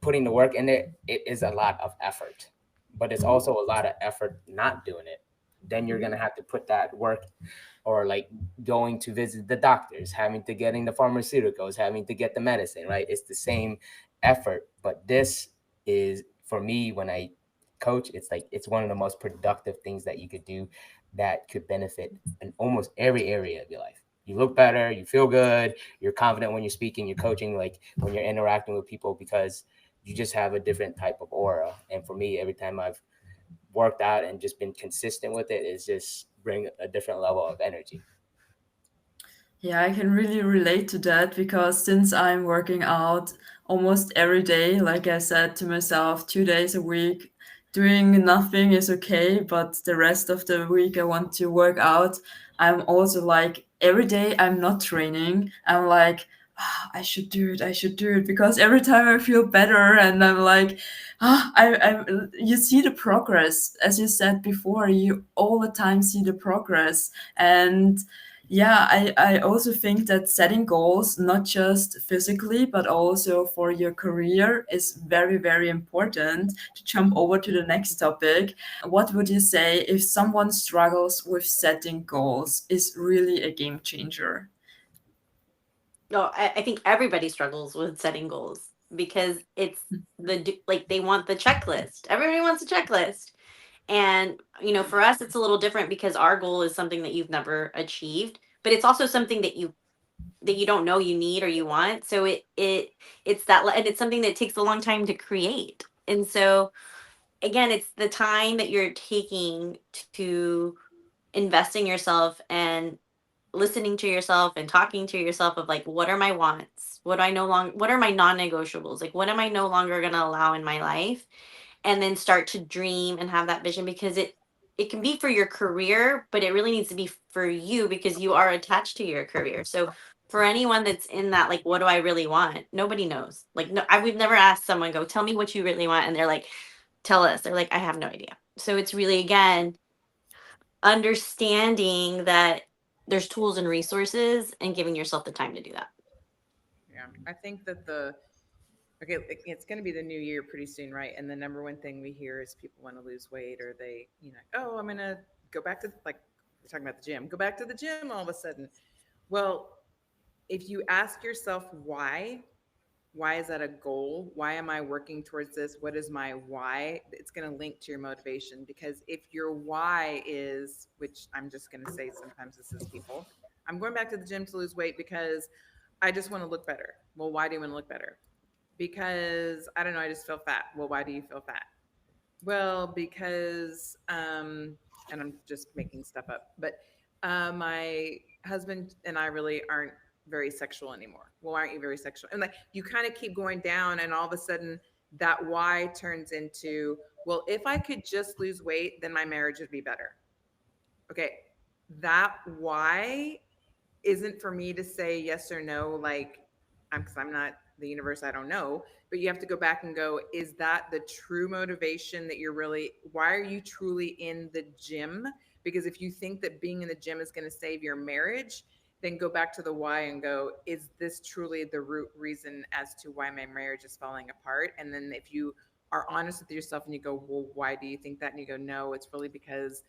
putting the work in there, it is a lot of effort, but it's also a lot of effort not doing it. Then you're gonna have to put that work, or like going to visit the doctors, having to getting the pharmaceuticals, having to get the medicine, right? It's the same effort. But this is, for me, when I coach, it's like it's one of the most productive things that you could do, that could benefit in almost every area of your life. You look better, you feel good, you're confident when you're speaking, you're coaching, like when you're interacting with people, because you just have a different type of aura. And for me, every time I've worked out and just been consistent with it, it's just bring a different level of energy. Yeah, I can really relate to that because since I'm working out almost every day, like I said to myself, 2 days a week, doing nothing is okay, but the rest of the week I want to work out. I'm also like, every day I'm not training. I'm like, "Ah, I should do it, I should do it," because every time I feel better and I'm like, you see the progress. As you said before, you all the time see the progress. And yeah, I also think that setting goals, not just physically, but also for your career, is very, very important. To jump over to the next topic, what would you say if someone struggles with setting goals is really a game changer? No, I think everybody struggles with setting goals because it's like they want the checklist. Everybody wants a checklist. And, for us, it's a little different because our goal is something that you've never achieved, but it's also something that you don't know you need or you want. So it's that, and it's something that takes a long time to create. And so again, it's the time that you're taking to invest in yourself and listening to yourself and talking to yourself of like, what are my wants? What are my non-negotiables? Like, what am I no longer going to allow in my life? And then start to dream and have that vision, because it can be for your career, but it really needs to be for you because you are attached to your career. So for anyone that's in that, like, what do I really want? Nobody knows. Like, no, we've never asked someone, go tell me what you really want, and they're like, tell us. They're like, I have no idea. So it's really, again, understanding that there's tools and resources and giving yourself the time to do that. Yeah, I think that it's going to be the new year pretty soon, right? And the number one thing we hear is people want to lose weight, or they, oh, I'm going to go back to, like, we're talking about the gym, go back to the gym all of a sudden. Well, if you ask yourself why is that a goal? Why am I working towards this? What is my why? It's going to link to your motivation, because if your why is, which I'm just going to say sometimes this is people, I'm going back to the gym to lose weight because I just want to look better. Well, why do you want to look better? Because I don't know, I just feel fat. Well, why do you feel fat? Well, because and I'm just making stuff up, but my husband and I really aren't very sexual anymore. Well, aren't you very sexual? And like, you kind of keep going down, and all of a sudden that why turns into, well, if I could just lose weight, then my marriage would be better. Okay, that why isn't for me to say yes or no, like, because I'm not the universe, I don't know. But you have to go back and go, is that the true motivation that you're really, why are you truly in the gym? Because if you think that being in the gym is going to save your marriage, then go back to the why and go, is this truly the root reason as to why my marriage is falling apart? And then if you are honest with yourself and you go, well, why do you think that? And you go, no, it's really because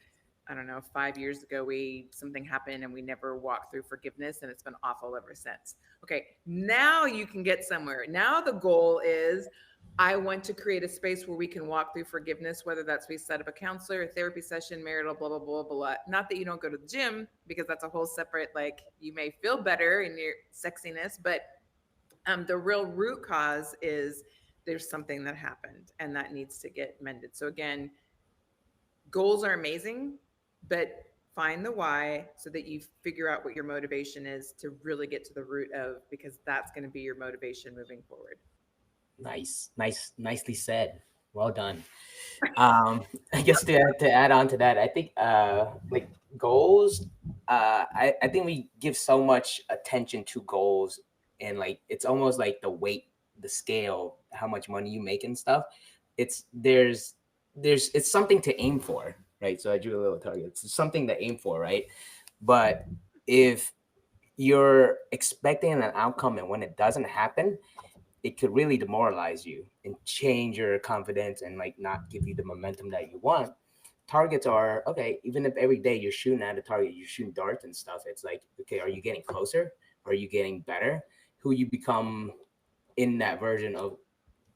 I don't know, 5 years ago, something happened and we never walked through forgiveness, and it's been awful ever since. Okay, now you can get somewhere. Now the goal is, I want to create a space where we can walk through forgiveness, whether that's we set up a counselor, a therapy session, marital, blah, blah, blah, blah. Not that you don't go to the gym, because that's a whole separate, like, you may feel better in your sexiness, but the real root cause is there's something that happened and that needs to get mended. So again, goals are amazing, but find the why so that you figure out what your motivation is to really get to the root of, because that's going to be your motivation moving forward. Nicely said. Well done. I guess to add on to that, I think like goals, I think we give so much attention to goals, and like it's almost like the weight, the scale, how much money you make and stuff. It's it's something to aim for, right? So I drew a little target. It's something to aim for, right? But if you're expecting an outcome and when it doesn't happen, it could really demoralize you and change your confidence and like not give you the momentum that you want. Targets are okay, even if every day you're shooting at a target, you're shooting darts and stuff. It's like, okay, are you getting closer? Are you getting better? Who you become in that version of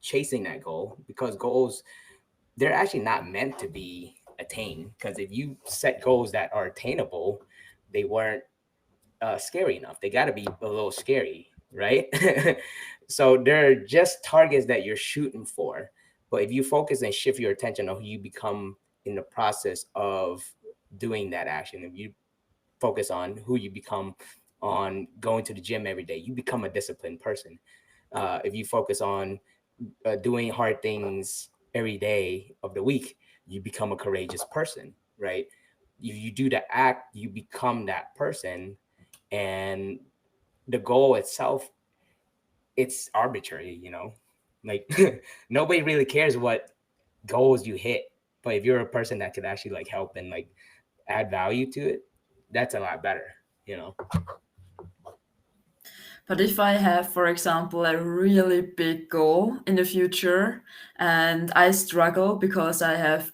chasing that goal? Because goals, they're actually not meant to be attained. Because if you set goals that are attainable, they weren't scary enough. They got to be a little scary, right? So they're just targets that you're shooting for. But if you focus and shift your attention on who you become in the process of doing that action, if you focus on who you become on going to the gym every day, you become a disciplined person. If you focus on doing hard things every day of the week, you become a courageous person, right? If you do the act, you become that person. And the goal itself, it's arbitrary, like nobody really cares what goals you hit, but if you're a person that could actually like help and like add value to it, that's a lot better, you know. But if I have, for example, a really big goal in the future and I struggle because I have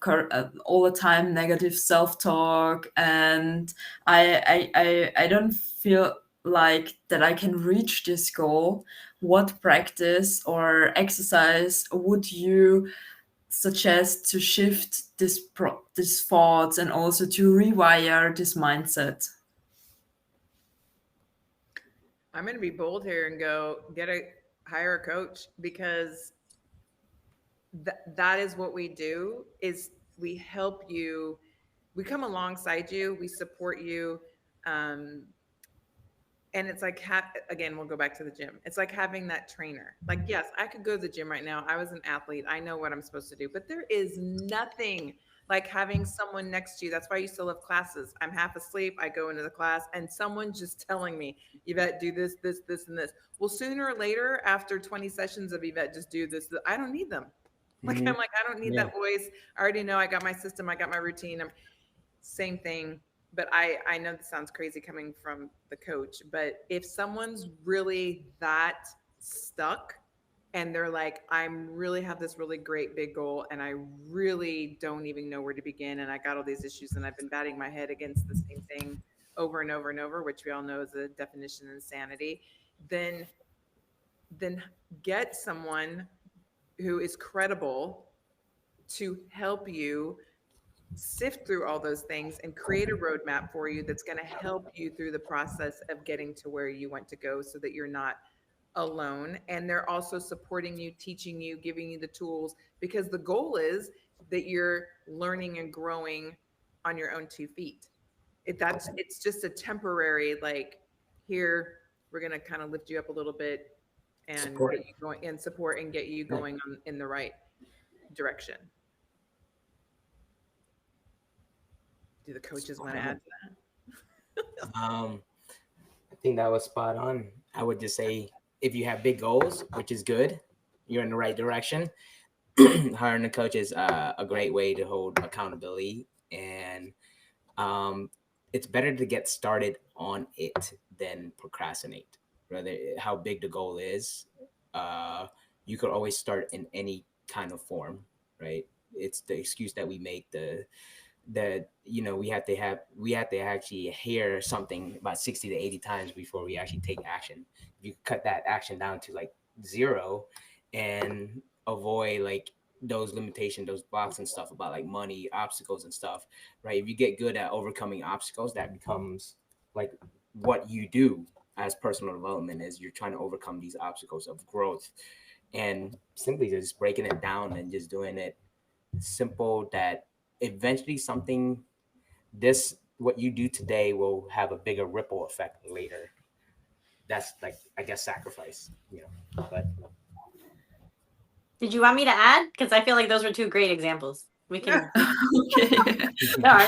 all the time negative self-talk and I don't feel like that I can reach this goal, what practice or exercise would you suggest to shift these thoughts and also to rewire this mindset? I'm going to be bold here and go hire a coach, because that is what we do. Is we help you, we come alongside you, we support you. um, and it's like, again, we'll go back to the gym. It's like having that trainer. Like, yes, I could go to the gym right now. I was an athlete, I know what I'm supposed to do, but there is nothing like having someone next to you. That's why you still have classes. I'm half asleep, I go into the class and someone just telling me, Yvette, do this and this. Well, sooner or later, after 20 sessions of Yvette, just do this, I don't need them. Like, Mm-hmm. I'm like, I don't need Yeah. that voice. I already know, I got my system, I got my routine. Same thing. But I know this sounds crazy coming from the coach, but if someone's really that stuck and they're like, I'm really have this really great big goal and I really don't even know where to begin, and I got all these issues and I've been batting my head against the same thing over and over and over, which we all know is a definition of insanity, then then get someone who is credible to help you sift through all those things and create a roadmap for you that's going to help you through the process of getting to where you want to go, so that you're not alone. And they're also supporting you, teaching you, giving you the tools, because the goal is that you're learning and growing on your own 2 feet. It's just a temporary, like, here, we're going to kind of lift you up a little bit and get Support. you going, and support and get you Right. going in the right direction. Do the coaches want Spot to add on. to I think that was spot on. I would just say if you have big goals, which is good, you're in the right direction. Hiring a coach is a great way to hold accountability, and um, it's better to get started on it than procrastinate. Rather, how big the goal is, uh, you could always start in any kind of form, right? It's the excuse that we make, that we have to actually hear something about 60 to 80 times before we actually take action. If you cut that action down to like zero and avoid like those limitations, those blocks and stuff about like money, obstacles and stuff, right? If you get good at overcoming obstacles, that becomes like what you do as personal development, is you're trying to overcome these obstacles of growth, and simply just breaking it down and just doing it simple, that eventually something, this what you do today will have a bigger ripple effect later. That's like, I guess, sacrifice, but Did you want me to add? Because I feel like those were two great examples. We can. Okay. No,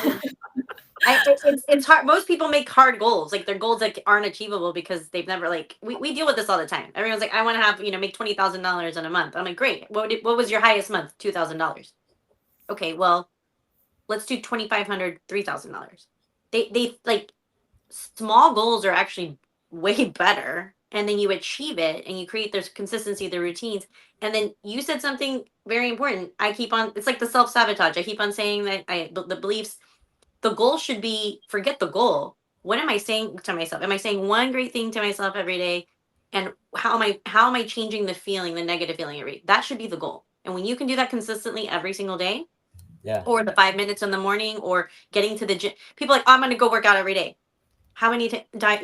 it's hard. Most people make hard goals, like their goals that aren't achievable because they've never like we deal with this all the time. Everyone's like, I want to have make $20,000 in a month. I'm like, great. What was your highest month? $2,000. Okay, well, let's do $2,500, $3,000. They like small goals are actually way better, and then you achieve it and you create there's consistency, the routines. And then you said something very important. I keep on, it's like the self-sabotage. I keep on saying that the beliefs, the goal should be, forget the goal. What am I saying to myself? Am I saying one great thing to myself every day? And how am I changing the feeling, the negative feeling every day? That should be the goal. And when you can do that consistently every single day, yeah, or the 5 minutes in the morning, or getting to the gym, people are like, oh, I'm going to go work out every day. How many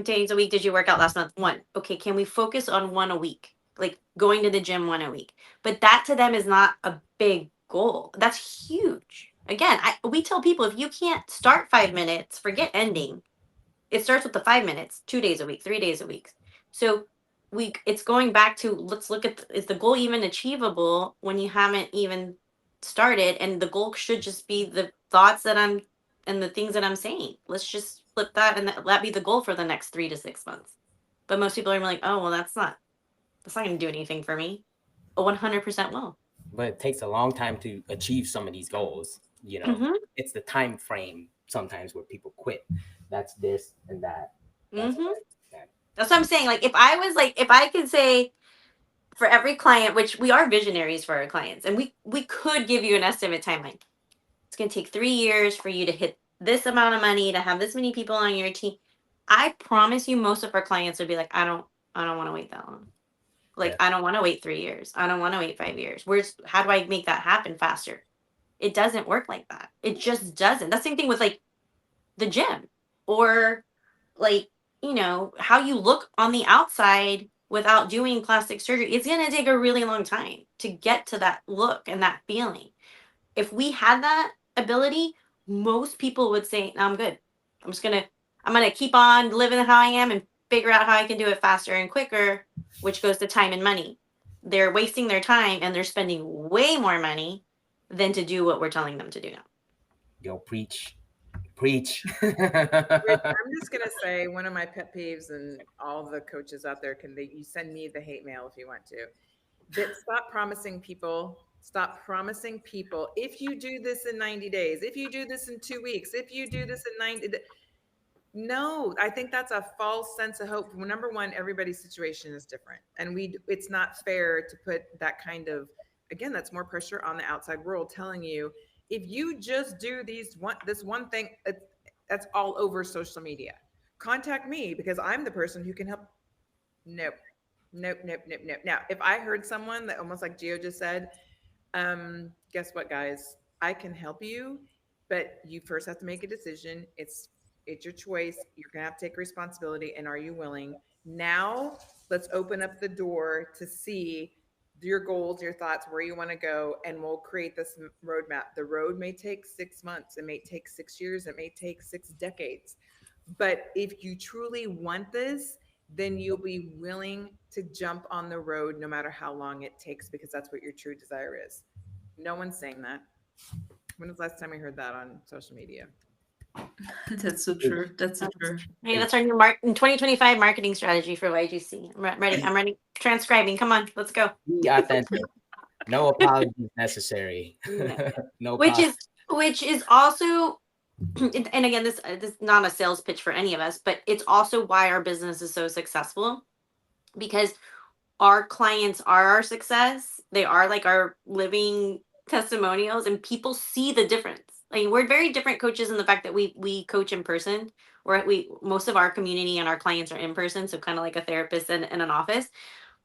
days a week did you work out last month? One. Okay, can we focus on one a week? Like going to the gym one a week. But that to them is not a big goal. That's huge. Again, we tell people if you can't start 5 minutes, forget ending. It starts with the 5 minutes, 2 days a week, 3 days a week. So it's going back to, let's look at, is the goal even achievable when you haven't even started? And the goal should just be the thoughts that I'm and the things that I'm saying. Let's just flip that and that be the goal for the next 3 to 6 months. But most people are like, oh, well, that's not going to do anything for me. 100% will. but it takes a long time to achieve some of these goals. Mm-hmm. It's the time frame sometimes where people quit. That's this and that. That's Mm-hmm. that. That's what I'm saying. Like if I could say for every client, which we are visionaries for our clients, and we could give you an estimate timeline. It's going to take 3 years for you to hit this amount of money, to have this many people on your team. I promise you, most of our clients would be like, I don't want to wait that long. Like, Yeah. I don't want to wait 3 years. I don't want to wait 5 years. How do I make that happen faster? It doesn't work like that. It just doesn't. That's the same thing with like the gym, or like, how you look on the outside without doing plastic surgery. It's going to take a really long time to get to that look and that feeling. If we had that ability, most people would say, no, I'm good. I'm gonna keep on living how I am and figure out how I can do it faster and quicker, which goes to time and money. They're wasting their time and they're spending way more money than to do what we're telling them to do now. Yo, preach. Which I'm just gonna say one of my pet peeves, and all the coaches out there you send me the hate mail if you want to. But stop promising people. Stop promising people. If you do this in 90 days, if you do this in 2 weeks, if you do this in 90. No, I think that's a false sense of hope. Well, number one, everybody's situation is different, and it's not fair to put that kind of, again, that's more pressure on the outside world telling you if you just do this one thing. That's all over social media. Contact me because I'm the person who can help. Nope, nope, nope, nope, nope. Now, if I heard someone that, almost like Gio just said, guess what, guys, I can help you, but you first have to make a decision. It's your choice. You're gonna have to take responsibility, and are you willing? Now let's open up the door to see your goals, your thoughts, where you want to go, and we'll create this roadmap. The road may take 6 months, it may take 6 years, it may take 6 decades, but if you truly want this, then you'll be willing to jump on the road no matter how long it takes, because that's what your true desire is. No one's saying that. When was the last time we heard that on social media? That's so true. That's so true. Hey, that's our new 2025 marketing strategy for YGC. I'm ready. I'm ready. Transcribing. Come on, let's go. be authentic. No apologies necessary. No apologies. Which is also, and again, this is not a sales pitch for any of us, but it's also why our business is so successful, because our clients are our success. They are like our living testimonials, and people see the difference. Like, we're very different coaches in the fact that we coach in person, or most of our community and our clients are in person, so kind of like a therapist in an office.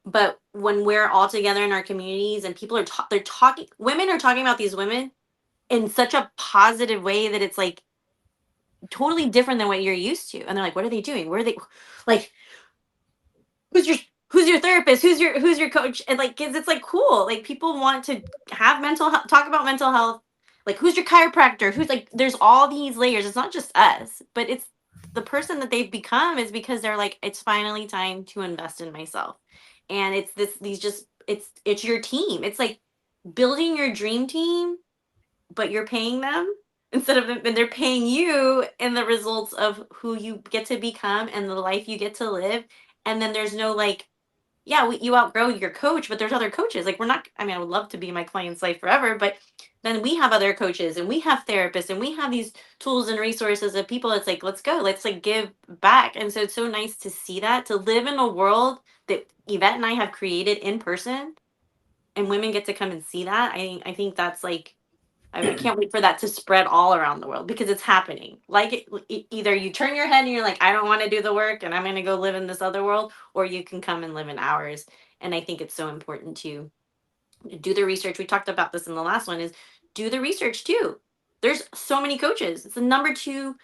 But when we're all together in our communities and people are they're talking, women are talking about these women in such a positive way that it's like totally different than what you're used to. And they're like, what are they doing? Where are they, like, who's your therapist? Who's your coach? And like, kids, it's like cool. Like, people want to have mental health, talk about mental health. Like, who's your chiropractor? Who's like, there's all these layers. It's not just us, but it's the person that they've become is because they're like, it's finally time to invest in myself. And it's these just, it's your team. It's like building your dream team, but you're paying them instead of them, and they're paying you in the results of who you get to become and the life you get to live. And then there's no like, yeah, you outgrow your coach, but there's other coaches. Like, we're not, I mean, I would love to be my client's life forever, but then we have other coaches and we have therapists and we have these tools and resources of people. It's like, let's go, let's like give back. And so it's so nice to see that, to live in a world that Yvette and I have created in person, and women get to come and see that. I think that's like, I can't wait for that to spread all around the world because it's happening. Like, either you turn your head and you're like, I don't want to do the work and I'm going to go live in this other world, or you can come and live in ours. And I think it's so important to do the research. We talked about this in the last one, is do the research too. There's so many coaches. It's the number two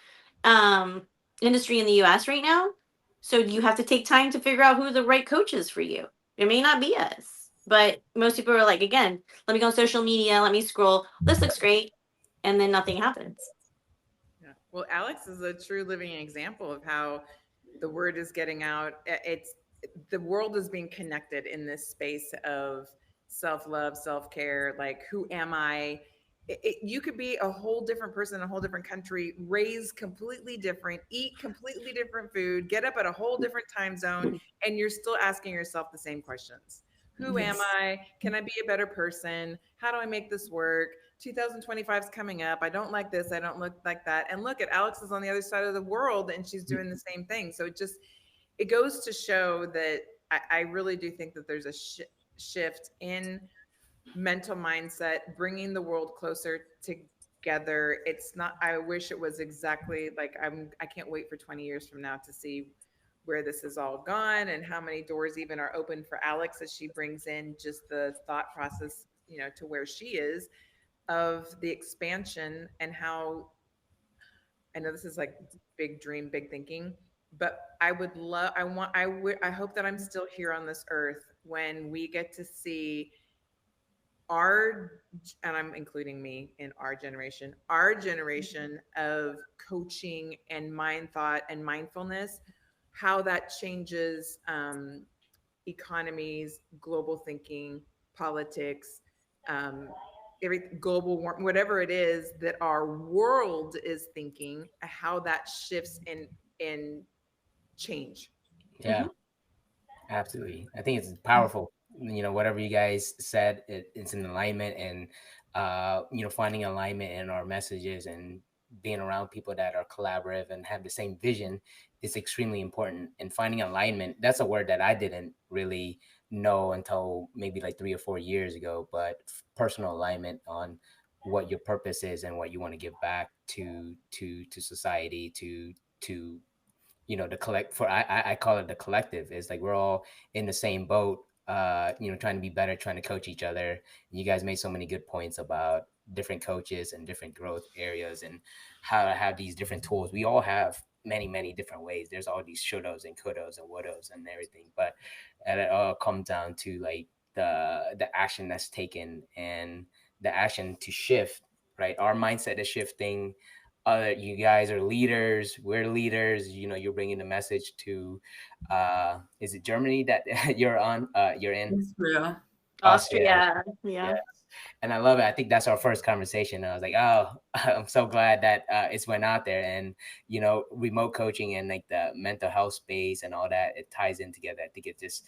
um, industry in the US right now. So you have to take time to figure out who the right coach is for you. It may not be us, but most people are like, again, let me go on social media, let me scroll. This looks great. And then nothing happens. Yeah. Well, Alex is a true living example of how the word is getting out. It's the world is being connected in this space of self-love, self-care. Like, who am I? You could be a whole different person in a whole different country, raised completely different, eat completely different food, get up at a whole different time zone, and you're still asking yourself the same questions. Who am Yes. I? Can I be a better person? How do I make this work? 2025 is coming up. I don't like this. I don't look like that. And look at Alex is on the other side of the world and she's doing the same thing. So it goes to show that I really do think that there's a shift in mental mindset, bringing the world closer together. It's not, I wish it was exactly like, I can't wait for 20 years from now to see where this has all gone and how many doors even are open for Alex as she brings in just the thought process, to where she is, of the expansion, and how, I know this is like big dream, big thinking, but I would love, I hope that I'm still here on this earth when we get to see our, and I'm including me in our generation of coaching and mind thought and mindfulness, how that changes economies, global thinking, politics, um, global warming, whatever it is that our world is thinking, how that shifts in change. Yeah, absolutely. I think it's powerful. Whatever you guys said, it's in alignment, and finding alignment in our messages and being around people that are collaborative and have the same vision is extremely important. And finding alignment, that's a word that I didn't really know until maybe like 3 or 4 years ago. But personal alignment on what your purpose is and what you want to give back to society, to the I call it the collective. It's like we're all in the same boat, trying to be better, trying to coach each other. And you guys made so many good points about different coaches and different growth areas and how to have these different tools. We all have many different ways. There's all these shouldos and kudos and wouldos and everything, but it all comes down to like the action that's taken and the action to shift. Right, our mindset is shifting. You guys are leaders, we're leaders. You're bringing the message to is it Germany that you're in? Yeah. Austria. Austria. Yeah. Yeah. And I love it. I think that's our first conversation. I was like, oh, I'm so glad that it's went out there. And remote coaching and like the mental health space and all that, it ties in together. I think it just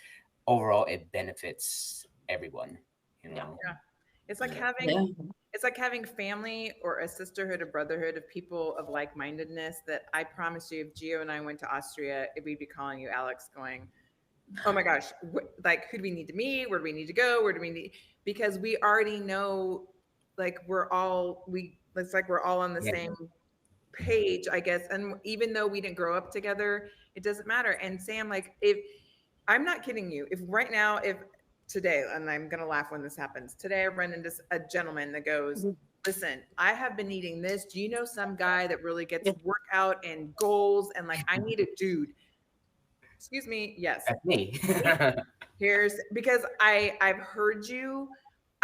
overall it benefits everyone. Yeah. Yeah. It's like having Yeah. it's like having family or a sisterhood, a brotherhood of people of like-mindedness, that I promise you, if Gio and I went to Austria, we'd be calling you Alex going, oh my gosh, like, who do we need to meet? Where do we need to go? Where do we need? Because we already know, like, it's like we're all on the Yeah. same page, I guess. And even though we didn't grow up together, it doesn't matter. And Sam, like, if I'm not kidding you, if right now, if today, and I'm going to laugh when this happens, today I run into a gentleman that goes, listen, I have been needing this. Do you know some guy that really gets Yeah. workout and goals? And like, I need a dude. Excuse me. Yes. That's me. Here's because I've heard you.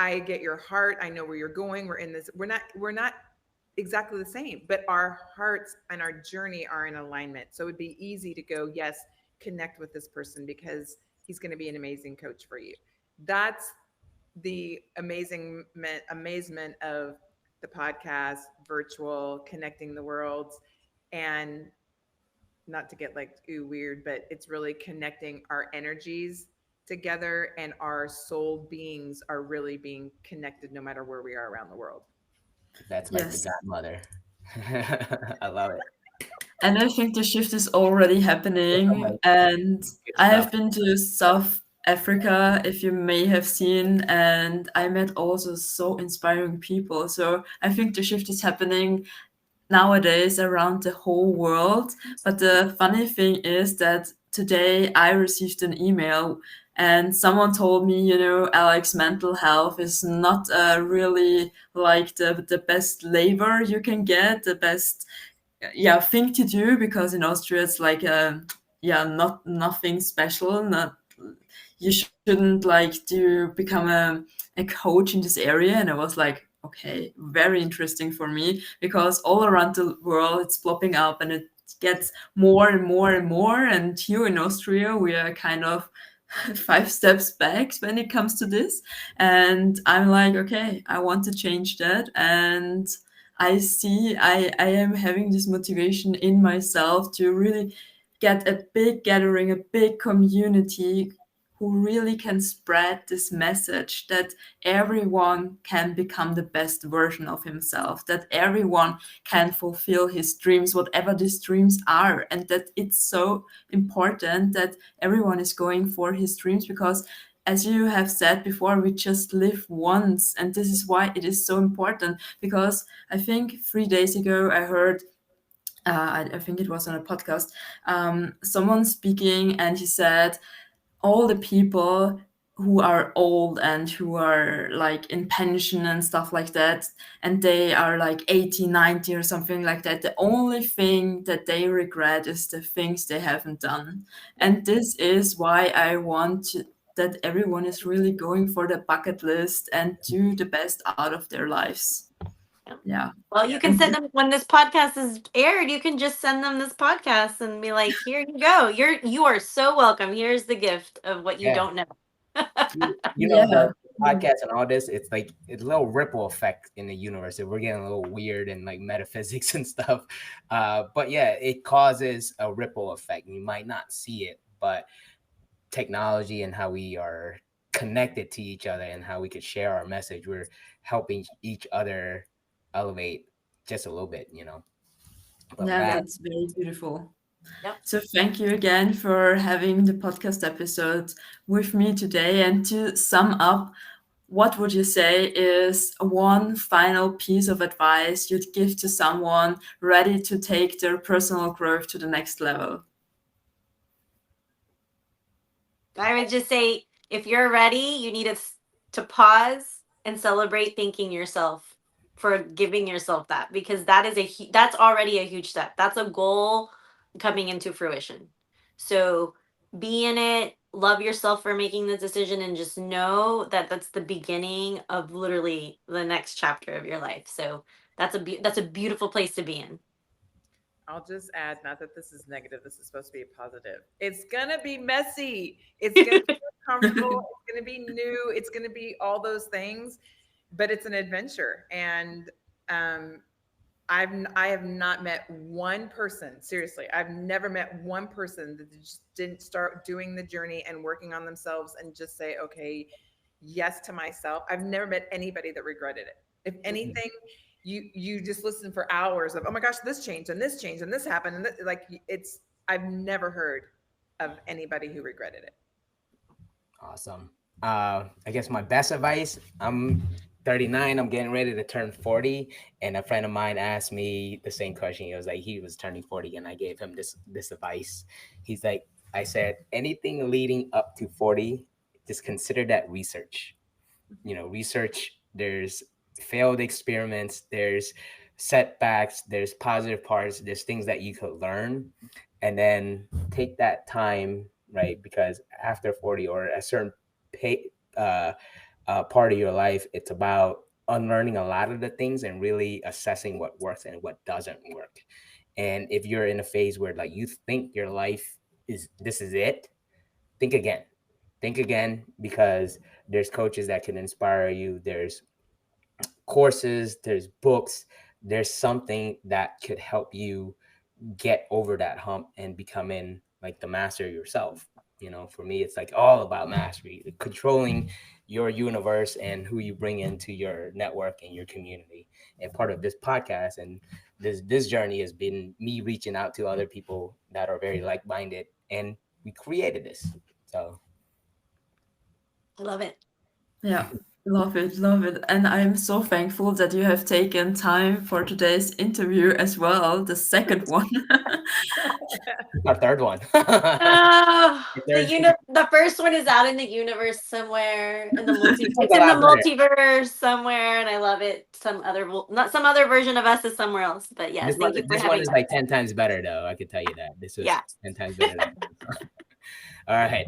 I get your heart. I know where you're going. We're in this. We're not exactly the same, but our hearts and our journey are in alignment. So it'd be easy to go, yes, connect with this person because he's going to be an amazing coach for you. That's the amazement of the podcast, virtual, connecting the worlds, and not to get like ooh weird, but it's really connecting our energies together, and our soul beings are really being connected no matter where we are around the world. That's like the Yes. godmother. I love it. And I think the shift is already Oh my, happening. And good I stuff. have been to South Africa, if you may have seen, and I met also so inspiring people. So I think the shift is happening nowadays around the whole world. But the funny thing is that today I received an email and someone told me, Alex, mental health is not really like the best labor you can get, the best thing to do, because in Austria it's like not nothing special. Not you shouldn't like to become a coach in this area. And I was like, okay, very interesting for me, because all around the world it's plopping up and it gets more and more and more. And here in Austria we are kind of 5 steps back when it comes to this. And I'm like, okay, I want to change that. And I see I am having this motivation in myself to really get a big gathering, a big community who really can spread this message that everyone can become the best version of himself, that everyone can fulfill his dreams, whatever these dreams are, and that it's so important that everyone is going for his dreams, because as you have said before, we just live once. And this is why it is so important. Because I think 3 days ago I heard, I think it was on a podcast, someone speaking, and he said all the people who are old and who are like in pension and stuff like that, and they are like 80, 90 or something like that, the only thing that they regret is the things they haven't done. And this is why I want that everyone is really going for the bucket list and do the best out of their lives. Yep. Yeah. Well, you Yeah. can send them when this podcast is aired. You can just send them this podcast and be like, "Here you go. You are so welcome. Here's the gift of what you Yeah. don't know." The Yeah. podcast and all this, it's like it's a little ripple effect in the universe. If we're getting a little weird and like metaphysics and stuff. But yeah, it causes a ripple effect. You might not see it, but technology and how we are connected to each other and how we could share our message, we're helping each other elevate just a little bit. But Yeah, Matt, that's very beautiful. Yep. So thank you again for having the podcast episode with me today. And to sum up, what would you say is one final piece of advice you'd give to someone ready to take their personal growth to the next level? I would just say, if you're ready, you need to pause and celebrate thanking yourself for giving yourself that, because that's already a huge step. That's a goal coming into fruition. So be in it, love yourself for making the decision, and just know that that's the beginning of literally the next chapter of your life. So that's a beautiful place to be in. I'll just add, not that this is negative, this is supposed to be a positive. It's gonna be messy. It's gonna be uncomfortable. It's gonna be new. It's gonna be all those things, but it's an adventure. And um, I have not met one person, seriously, I've never met one person that just didn't start doing the journey and working on themselves and just say, okay, yes to myself. I've never met anybody that regretted it. If anything, you just listen for hours of, oh my gosh, this changed and this changed and this happened. And like, I've never heard of anybody who regretted it. awesome. I guess my best advice, I'm 39, I'm getting ready to turn 40, and a friend of mine asked me the same question. He was like, he was turning 40, and I gave him this advice. He's like, I said, anything leading up to 40, just consider that research. Research, there's failed experiments, there's setbacks, there's positive parts, there's things that you could learn, and then take that time, right? Because after 40 or a certain pay, part of your life. It's about unlearning a lot of the things and really assessing what works and what doesn't work. And if you're in a phase where like you think your life is this is it, think again. Think again, because there's coaches that can inspire you. There's courses, there's books, there's something that could help you get over that hump and becoming like the master yourself. For me, it's like all about mastery, controlling your universe and who you bring into your network and your community. And part of this podcast and this journey has been me reaching out to other people that are very like-minded, and we created this. So I love it. Yeah, love it, love it. And I'm so thankful that you have taken time for today's interview as well, the second one. our third one. Oh, There's the first one is out in the universe somewhere in the it's a in the lot better. multiverse somewhere, and I love it. Not some other version of us is somewhere else, but yes, This one, thank you for this one having is us. like 10 times better, though. I can tell you that. This was Yeah. 10 times better than All right.